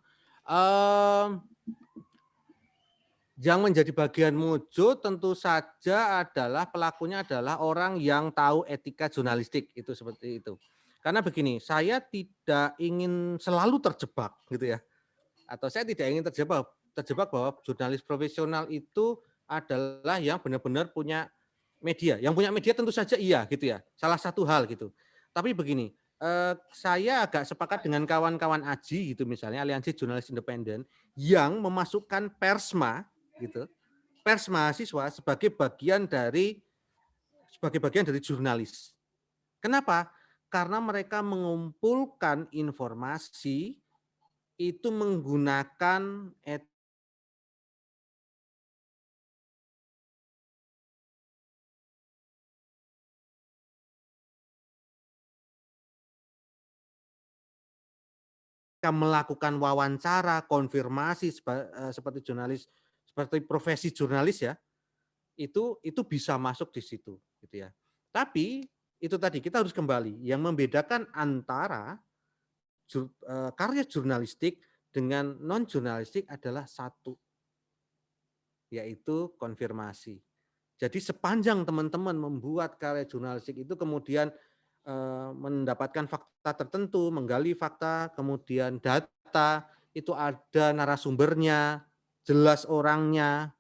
Yang menjadi bagian Mojo tentu saja adalah pelakunya adalah orang yang tahu etika jurnalistik, itu seperti itu. Karena begini, saya tidak ingin selalu terjebak gitu ya. Atau saya tidak ingin terjebak bahwa jurnalis profesional itu adalah yang benar-benar punya media. Yang punya media tentu saja iya gitu ya. Salah satu hal gitu. Tapi begini, saya agak sepakat dengan kawan-kawan AJI gitu misalnya, Aliansi Jurnalis Independen, yang memasukkan Persma gitu, pers mahasiswa sebagai bagian dari jurnalis. Kenapa? Karena mereka mengumpulkan informasi itu menggunakan melakukan wawancara, konfirmasi seperti jurnalis, seperti profesi jurnalis ya, itu bisa masuk di situ gitu ya. Tapi itu tadi kita harus kembali yang membedakan antara karya jurnalistik dengan non jurnalistik adalah satu, yaitu konfirmasi. Jadi sepanjang teman-teman membuat karya jurnalistik itu kemudian mendapatkan fakta tertentu, menggali fakta, kemudian data, itu ada narasumbernya, jelas orangnya.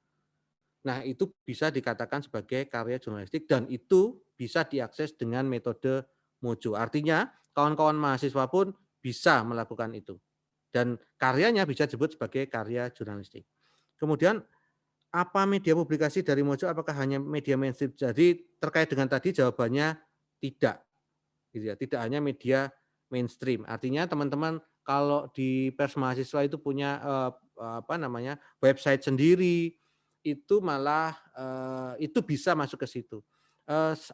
Nah, itu bisa dikatakan sebagai karya jurnalistik dan itu bisa diakses dengan metode Mojo. Artinya, kawan-kawan mahasiswa pun bisa melakukan itu. Dan karyanya bisa disebut sebagai karya jurnalistik. Kemudian, apa media publikasi dari Mojo? Apakah hanya media mainstream? Jadi, terkait dengan tadi jawabannya tidak. Gitu ya, tidak hanya media mainstream. Artinya teman-teman kalau di pers mahasiswa itu punya website sendiri, itu malah itu bisa masuk ke situ.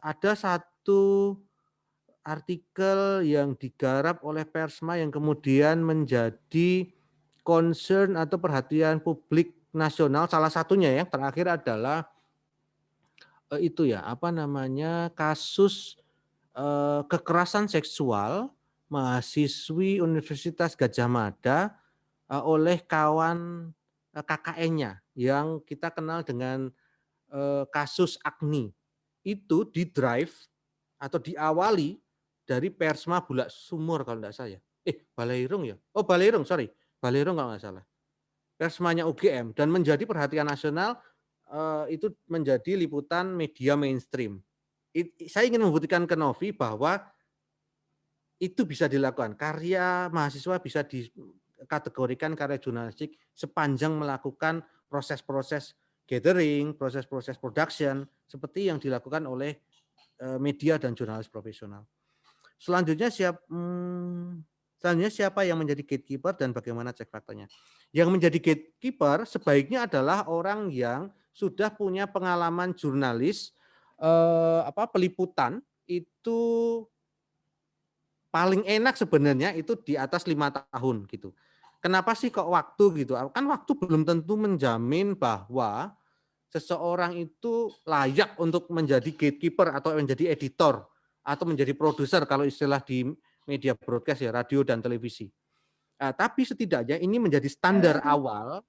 Ada satu artikel yang digarap oleh Persma yang kemudian menjadi concern atau perhatian publik nasional salah satunya yang terakhir adalah itu ya kasus kekerasan seksual mahasiswi Universitas Gadjah Mada oleh kawan KKN-nya yang kita kenal dengan kasus Agni. Itu di-drive atau diawali dari Persma Bulak Sumur kalau tidak salah. Baleirung ya? Oh Baleirung, sorry. Baleirung kalau nggak salah. Persmanya UGM dan menjadi perhatian nasional itu menjadi liputan media mainstream. Saya ingin membuktikan ke Novi bahwa itu bisa dilakukan. Karya mahasiswa bisa dikategorikan karya jurnalistik sepanjang melakukan proses-proses gathering, proses-proses production seperti yang dilakukan oleh media dan jurnalis profesional. Selanjutnya siapa yang menjadi gatekeeper dan bagaimana cek faktanya? Yang menjadi gatekeeper sebaiknya adalah orang yang sudah punya pengalaman jurnalis peliputan itu paling enak sebenarnya itu di atas 5 tahun gitu. Kenapa sih kok waktu gitu? Kan waktu belum tentu menjamin bahwa seseorang itu layak untuk menjadi gatekeeper atau menjadi editor atau menjadi produser kalau istilah di media broadcast ya, radio dan televisi. Tapi setidaknya ini menjadi standar awal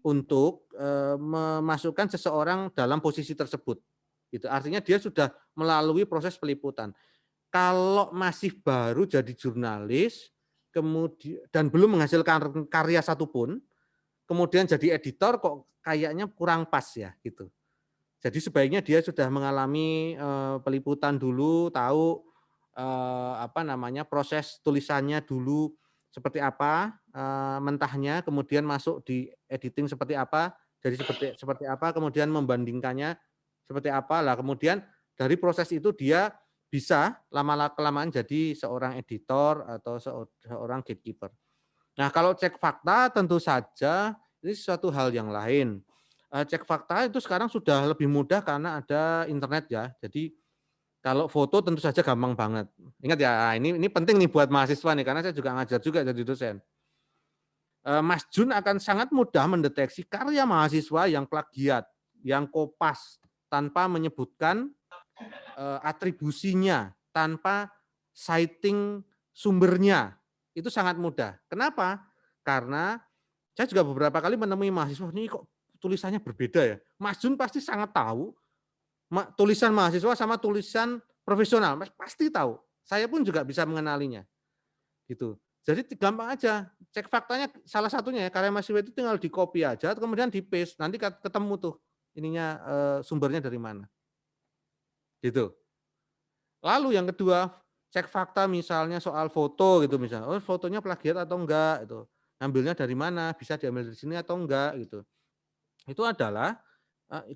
untuk memasukkan seseorang dalam posisi tersebut. Gitu. Artinya dia sudah melalui proses peliputan. Kalau masih baru jadi jurnalis, kemudian dan belum menghasilkan karya satupun, kemudian jadi editor kok kayaknya kurang pas ya gitu. Jadi sebaiknya dia sudah mengalami peliputan dulu, tahu proses tulisannya dulu seperti apa mentahnya, kemudian masuk di editing seperti apa, jadi seperti apa, kemudian membandingkannya seperti apa lah, kemudian dari proses itu dia bisa lama-kelamaan jadi seorang editor atau seorang gatekeeper. Nah kalau cek fakta tentu saja ini suatu hal yang lain. Cek fakta itu sekarang sudah lebih mudah karena ada internet ya. Jadi kalau foto tentu saja gampang banget. Ingat ya, ini penting nih buat mahasiswa nih karena saya juga ngajar juga jadi dosen. Mas Jun akan sangat mudah mendeteksi karya mahasiswa yang plagiat, yang kopas tanpa menyebutkan atribusinya, tanpa citing sumbernya. Itu sangat mudah. Kenapa? Karena saya juga beberapa kali menemui mahasiswa ini kok tulisannya berbeda ya. Mas Jun pasti sangat tahu tulisan mahasiswa sama tulisan profesional, pasti tahu. Saya pun juga bisa mengenalinya. Gitu. Jadi gampang aja. Cek faktanya salah satunya ya, karya mahasiswa itu tinggal di-copy aja, kemudian di-paste. Nanti ketemu tuh ininya sumbernya dari mana. Gitu. Lalu yang kedua, cek fakta misalnya soal foto gitu misalnya. Oh, fotonya plagiat atau enggak gitu. Ngambilnya dari mana? Bisa diambil dari sini atau enggak gitu. Itu adalah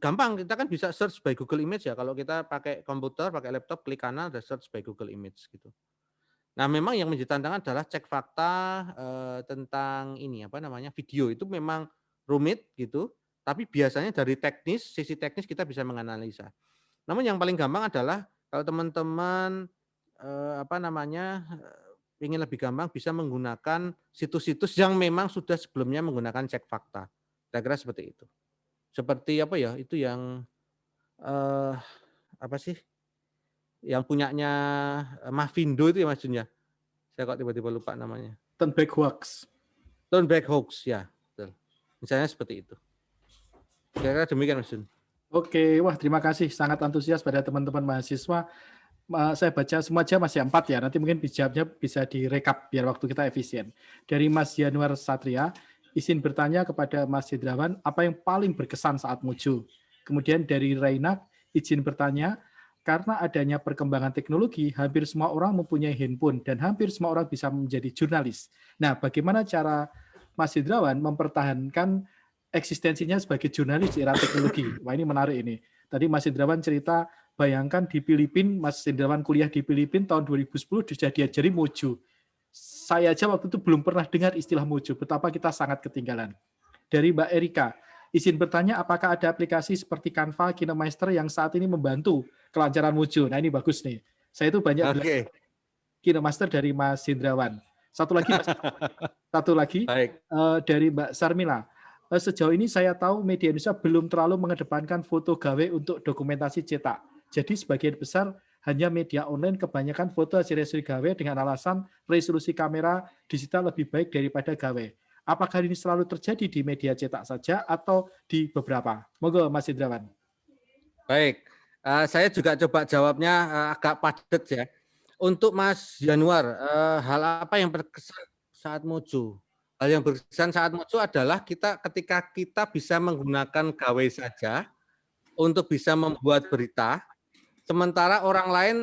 gampang, kita kan bisa search by Google Image ya. Kalau kita pakai komputer, pakai laptop, klik kanan ada search by Google Image gitu. Nah, memang yang menjadi tantangan adalah cek fakta tentang ini video itu memang rumit gitu. Tapi biasanya dari sisi teknis kita bisa menganalisa. Namun yang paling gampang adalah kalau teman-teman ingin lebih gampang bisa menggunakan situs-situs yang memang sudah sebelumnya menggunakan cek fakta. Saya kira seperti itu. Seperti itu yang yang punyanya Mavindo itu ya Mas Jun ya. Saya kok tiba-tiba lupa namanya. Turn back hoax. Turn back hoax ya, betul. Misalnya seperti itu. Kira-kira demikian Mas Jun. Oke, wah terima kasih, sangat antusias pada teman-teman mahasiswa. Saya baca semua aja masih 4 ya, nanti mungkin jawabnya bisa direkap biar waktu kita efisien. Dari Mas Januar Satria, izin bertanya kepada Mas Hendrawan, apa yang paling berkesan saat Muju? Kemudian dari Raina, izin bertanya, karena adanya perkembangan teknologi, hampir semua orang mempunyai handphone dan hampir semua orang bisa menjadi jurnalis. Nah, bagaimana cara Mas Hendrawan mempertahankan eksistensinya sebagai jurnalis di era teknologi? Wah, ini menarik ini. Tadi Mas Hendrawan cerita, bayangkan di Filipina, Mas Hendrawan kuliah di Filipina tahun 2010 sudah diajari Mojo. Saya aja waktu itu belum pernah dengar istilah Mojo, betapa kita sangat ketinggalan. Dari Mbak Erika, izin bertanya apakah ada aplikasi seperti Canva, KinoMaster yang saat ini membantu kelancaran Mojo. Nah ini bagus nih. Saya itu banyak belajar KinoMaster dari Mas Hendrawan. Satu lagi dari Mbak Sarmila. sejauh ini saya tahu media Indonesia belum terlalu mengedepankan foto gawe untuk dokumentasi cetak. Jadi sebagian besar hanya media online kebanyakan foto hasil resolusi gawe dengan alasan resolusi kamera digital lebih baik daripada gawe. Apakah ini selalu terjadi di media cetak saja atau di beberapa? Monggo Mas Indrawan. Baik, saya juga coba jawabnya agak padat ya. Untuk Mas Januar, hal apa yang berkesan saat Mojo? Hal yang berkesan saat Mojo adalah ketika kita bisa menggunakan gawe saja untuk bisa membuat berita, sementara orang lain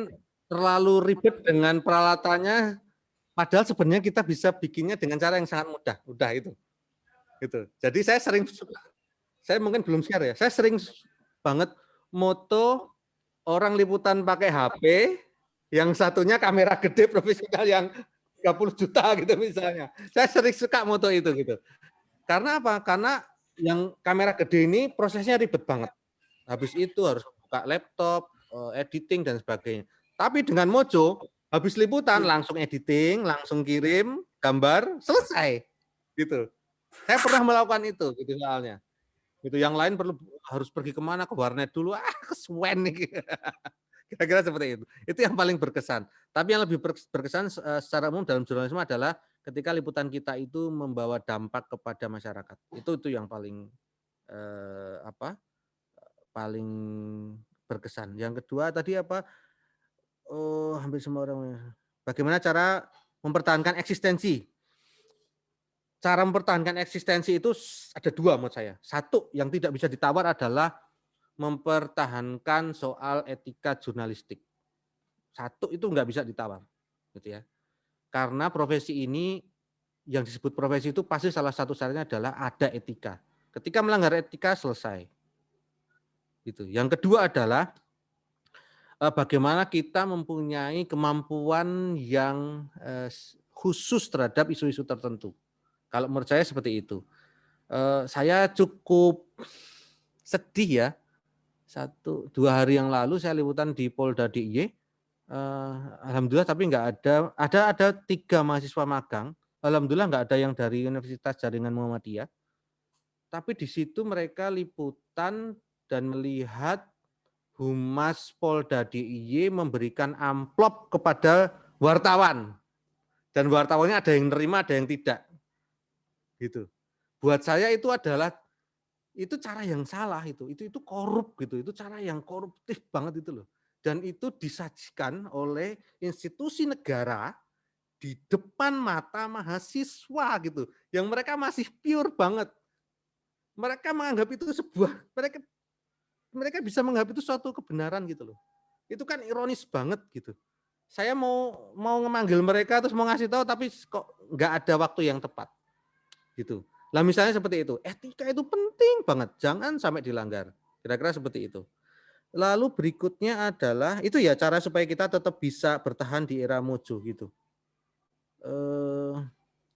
terlalu ribet dengan peralatannya, padahal sebenarnya kita bisa bikinnya dengan cara yang sangat mudah. Udah itu. Gitu. Jadi saya mungkin belum share ya, saya sering banget moto orang liputan pakai HP, yang satunya kamera gede profesional yang 30 juta gitu misalnya. Saya sering suka moto itu gitu. Karena apa? Karena yang kamera gede ini prosesnya ribet banget. Habis itu harus buka laptop, editing dan sebagainya. Tapi dengan Mojo, habis liputan langsung editing, langsung kirim gambar, selesai. Gitu. Saya pernah melakukan itu gitu soalnya. Gitu. Yang lain harus pergi kemana, ke warnet dulu, kesuwen nih. Kira-kira seperti itu. Itu yang paling berkesan. Tapi yang lebih berkesan secara umum dalam jurnalisme adalah ketika liputan kita itu membawa dampak kepada masyarakat. Itu yang paling paling berkesan. Yang kedua tadi apa? Hampir semua orang. Bagaimana cara mempertahankan eksistensi? Cara mempertahankan eksistensi itu ada dua menurut saya. Satu yang tidak bisa ditawar adalah mempertahankan soal etika jurnalistik. Satu itu nggak bisa ditawar, gitu ya. Karena profesi ini yang disebut profesi itu pasti salah satu syaratnya adalah ada etika. Ketika melanggar etika selesai. Gitu. Yang kedua adalah bagaimana kita mempunyai kemampuan yang khusus terhadap isu-isu tertentu. Kalau menurut saya seperti itu. Saya cukup sedih ya. 1-2 hari yang lalu saya liputan di Polda DIY. Alhamdulillah tapi nggak ada 3 mahasiswa magang. Alhamdulillah nggak ada yang dari Universitas Jaringan Muhammadiyah. Tapi di situ mereka liputan dan melihat Humas Polda DIY memberikan amplop kepada wartawan. Dan wartawannya ada yang nerima, ada yang tidak. Gitu. Buat saya itu cara yang salah itu korup gitu, itu cara yang koruptif banget itu loh. Dan itu disajikan oleh institusi negara di depan mata mahasiswa gitu, yang mereka masih pure banget. Mereka menganggap itu mereka bisa menganggap itu suatu kebenaran gitu loh. Itu kan ironis banget gitu. Saya mau memanggil mereka terus mau ngasih tahu tapi kok nggak ada waktu yang tepat. Gitu. Lah misalnya seperti itu, etika itu penting banget, jangan sampai dilanggar. Kira-kira seperti itu. Lalu berikutnya adalah itu ya cara supaya kita tetap bisa bertahan di era Mojo gitu.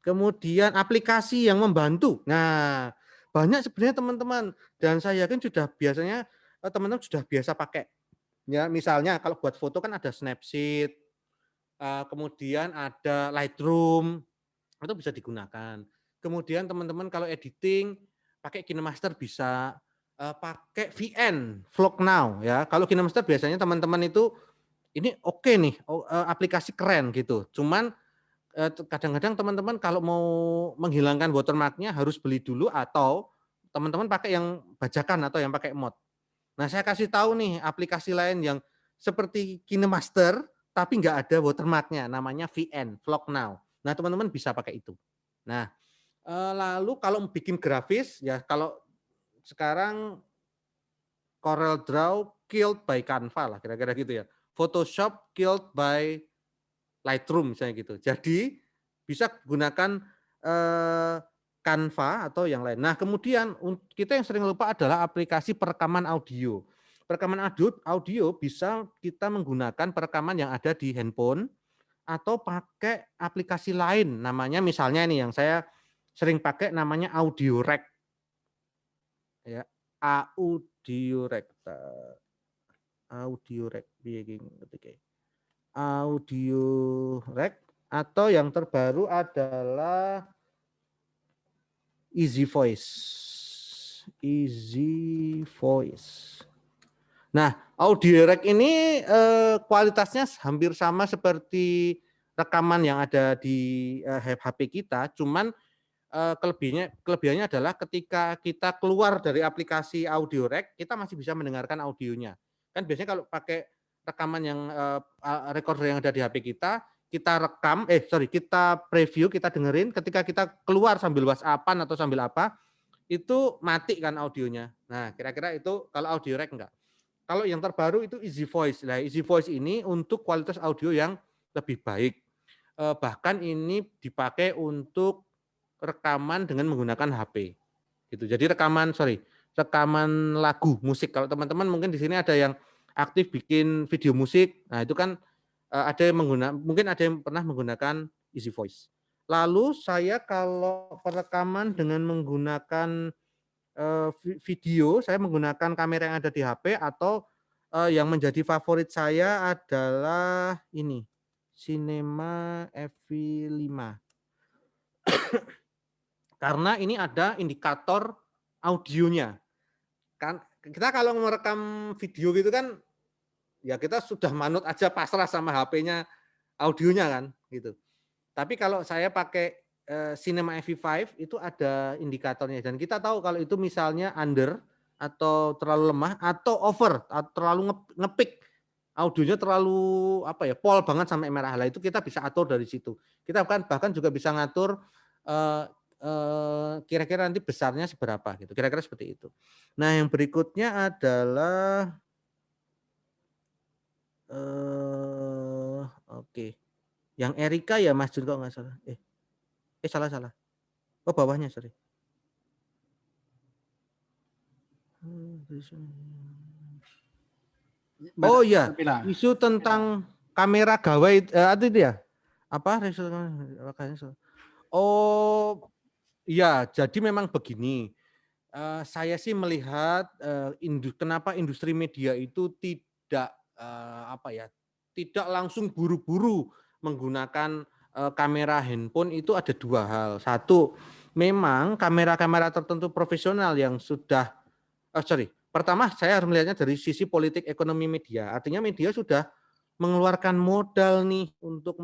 Kemudian aplikasi yang membantu. Nah, banyak sebenarnya teman-teman dan saya yakin biasanya teman-teman sudah biasa pakai. Ya, misalnya kalau buat foto kan ada Snapseed, kemudian ada Lightroom, itu bisa digunakan. Kemudian teman-teman kalau editing pakai KineMaster bisa, pakai VN, Vlog Now ya. Kalau KineMaster biasanya teman-teman itu ini oke nih, aplikasi keren gitu. Cuman kadang-kadang teman-teman kalau mau menghilangkan watermark-nya harus beli dulu atau teman-teman pakai yang bajakan atau yang pakai mod. Nah, saya kasih tahu nih aplikasi lain yang seperti KineMaster tapi nggak ada watermark-nya, namanya VN, Vlog Now. Nah, teman-teman bisa pakai itu. Nah, lalu kalau bikin grafis ya kalau sekarang Corel Draw killed by Canva lah kira-kira gitu ya. Photoshop killed by Lightroom misalnya gitu. Jadi bisa gunakan Canva atau yang lain. Nah, kemudian kita yang sering lupa adalah aplikasi perekaman audio. Perekaman audio bisa kita menggunakan perekaman yang ada di handphone atau pakai aplikasi lain namanya misalnya ini yang saya sering pakai namanya Audio Rec. Ya, Audio Rec. Audio Rec Audio Rec atau yang terbaru adalah Easy Voice. Easy Voice. Nah, audio rek ini kualitasnya hampir sama seperti rekaman yang ada di HP kita, cuman kelebihannya adalah ketika kita keluar dari aplikasi audio rek, kita masih bisa mendengarkan audionya. Kan biasanya kalau pakai rekaman yang recorder yang ada di HP kita rekam, kita preview, kita dengerin, ketika kita keluar sambil WhatsApp-an atau sambil apa, itu mati kan audionya. Nah, kira-kira itu kalau audio rek enggak. Kalau yang terbaru itu Easy Voice. Nah, Easy Voice ini untuk kualitas audio yang lebih baik. Bahkan ini dipakai untuk rekaman dengan menggunakan HP. Gitu. Jadi rekaman lagu musik. Kalau teman-teman mungkin di sini ada yang aktif bikin video musik. Nah, itu kan ada yang mungkin ada yang pernah menggunakan Easy Voice. Lalu saya kalau perekaman dengan menggunakan video, saya menggunakan kamera yang ada di HP atau yang menjadi favorit saya adalah ini, Cinema FV5. Karena ini ada indikator audionya. Kan kita kalau merekam video gitu kan ya kita sudah manut aja pasrah sama HP-nya audionya kan gitu. Tapi kalau saya pakai Cinema FV5 itu ada indikatornya dan kita tahu kalau itu misalnya under atau terlalu lemah atau over atau terlalu ngepik audionya terlalu pol banget sampai merah. Lah itu kita bisa atur dari situ. Kita bahkan juga bisa ngatur kira-kira nanti besarnya seberapa gitu. Kira-kira seperti itu. Nah, yang berikutnya adalah oke. Yang Erika ya Mas Jun kok nggak salah. Salah. Oh, bawahnya, sorry. Oh iya, isu tentang kamera gawai itu dia. Apa Oh iya, jadi memang begini. Saya sih melihat kenapa industri media itu tidak tidak langsung buru-buru menggunakan kamera handphone itu ada dua hal. Satu, memang kamera-kamera tertentu profesional yang sudah pertama saya harus melihatnya dari sisi politik ekonomi media. Artinya media sudah mengeluarkan modal nih untuk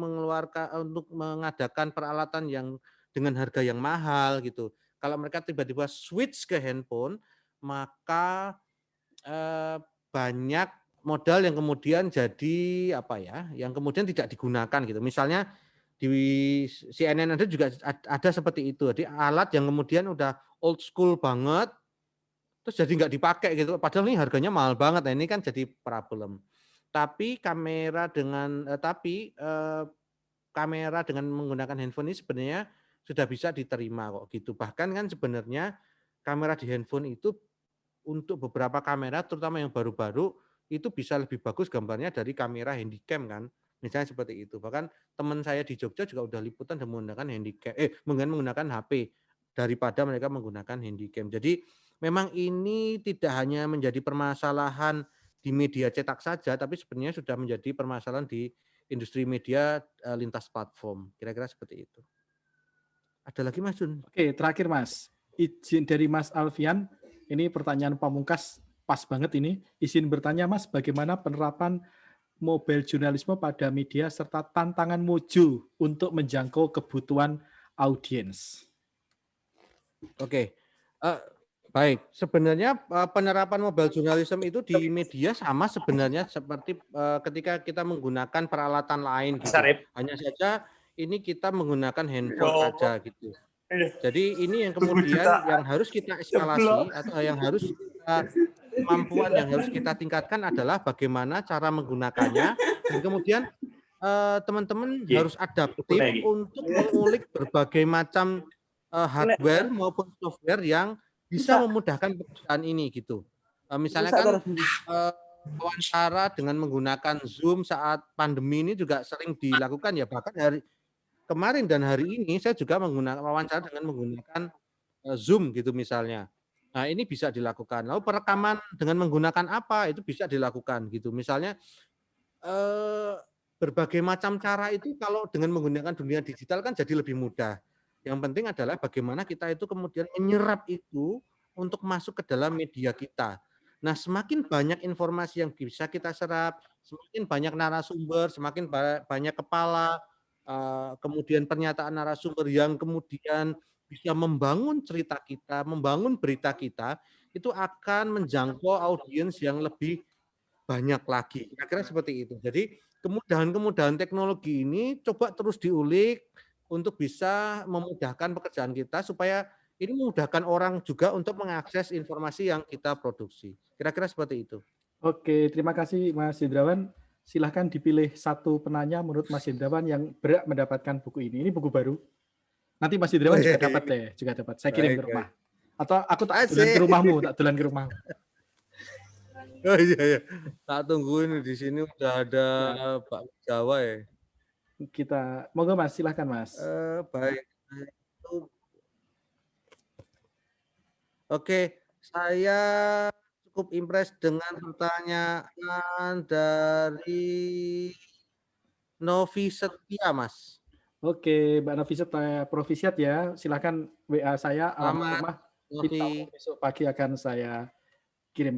mengadakan peralatan yang dengan harga yang mahal gitu. Kalau mereka tiba-tiba switch ke handphone, maka banyak modal yang kemudian jadi yang kemudian tidak digunakan gitu. Misalnya di CNN ada juga ada seperti itu. Jadi alat yang kemudian udah old school banget, terus jadi nggak dipakai gitu. Padahal ini harganya mahal banget. Nah, ini kan jadi problem. Tapi kamera dengan menggunakan handphone ini sebenarnya sudah bisa diterima kok gitu. Bahkan kan sebenarnya kamera di handphone itu untuk beberapa kamera, terutama yang baru-baru, itu bisa lebih bagus gambarnya dari kamera handycam kan. Misalnya seperti itu. Bahkan teman saya di Jogja juga udah liputan dan menggunakan menggunakan HP daripada mereka menggunakan handycam. Jadi memang ini tidak hanya menjadi permasalahan di media cetak saja, tapi sebenarnya sudah menjadi permasalahan di industri media lintas platform. Kira-kira seperti itu. Ada lagi Mas Jun? Oke, terakhir Mas. Izin dari Mas Alfian, ini pertanyaan pamungkas pas banget ini. Izin bertanya Mas, bagaimana penerapan mobile jurnalisme pada media serta tantangan Mojo untuk menjangkau kebutuhan audiens? Oke. Baik, sebenarnya penerapan mobile journalism itu di media sama sebenarnya seperti ketika kita menggunakan peralatan lain gitu. Hanya saja ini kita menggunakan handphone aja gitu. Jadi ini yang kemudian yang harus kita eskalasi atau yang harus kemampuan yang harus kita tingkatkan adalah bagaimana cara menggunakannya dan kemudian teman-teman harus adaptif untuk mengulik berbagai macam hardware maupun software yang bisa memudahkan pekerjaan ini gitu. Misalnya kan wawancara dengan menggunakan Zoom saat pandemi ini juga sering dilakukan ya, bahkan kemarin dan hari ini saya juga menggunakan wawancara dengan menggunakan Zoom gitu misalnya. Nah, ini bisa dilakukan. Lalu perekaman dengan menggunakan apa itu bisa dilakukan gitu. Misalnya berbagai macam cara itu kalau dengan menggunakan dunia digital kan jadi lebih mudah. Yang penting adalah bagaimana kita itu kemudian menyerap itu untuk masuk ke dalam media kita. Nah, semakin banyak informasi yang bisa kita serap, semakin banyak narasumber, semakin banyak kepala, kemudian pernyataan narasumber yang kemudian bisa membangun cerita kita, membangun berita kita, itu akan menjangkau audiens yang lebih banyak lagi. Kira-kira seperti itu. Jadi kemudahan-kemudahan teknologi ini coba terus diulik untuk bisa memudahkan pekerjaan kita supaya ini memudahkan orang juga untuk mengakses informasi yang kita produksi. Kira-kira seperti itu. Oke, terima kasih Mas Hendrawan. Silahkan dipilih satu penanya menurut Mas Hendrawan yang berhak mendapatkan buku ini. Ini buku baru. Nanti Mas Hendrawan juga dapat deh, juga dapat. Saya kirim ke rumah. Atau aku tak dulan ke rumahmu, tak dulan ke rumahmu. Oh iya ya. Tak tungguin di sini udah ada Pak Jawa ya. Kita, monggo Mas, silahkan Mas. Baik. Oke, saya cukup impress dengan pertanyaan dari Novi Setia, Mas. Oke, Mbak Novi Setia Provisiat ya. Silahkan WA saya, alamat Selamat, rumah. Novi. Besok pagi akan saya kirim.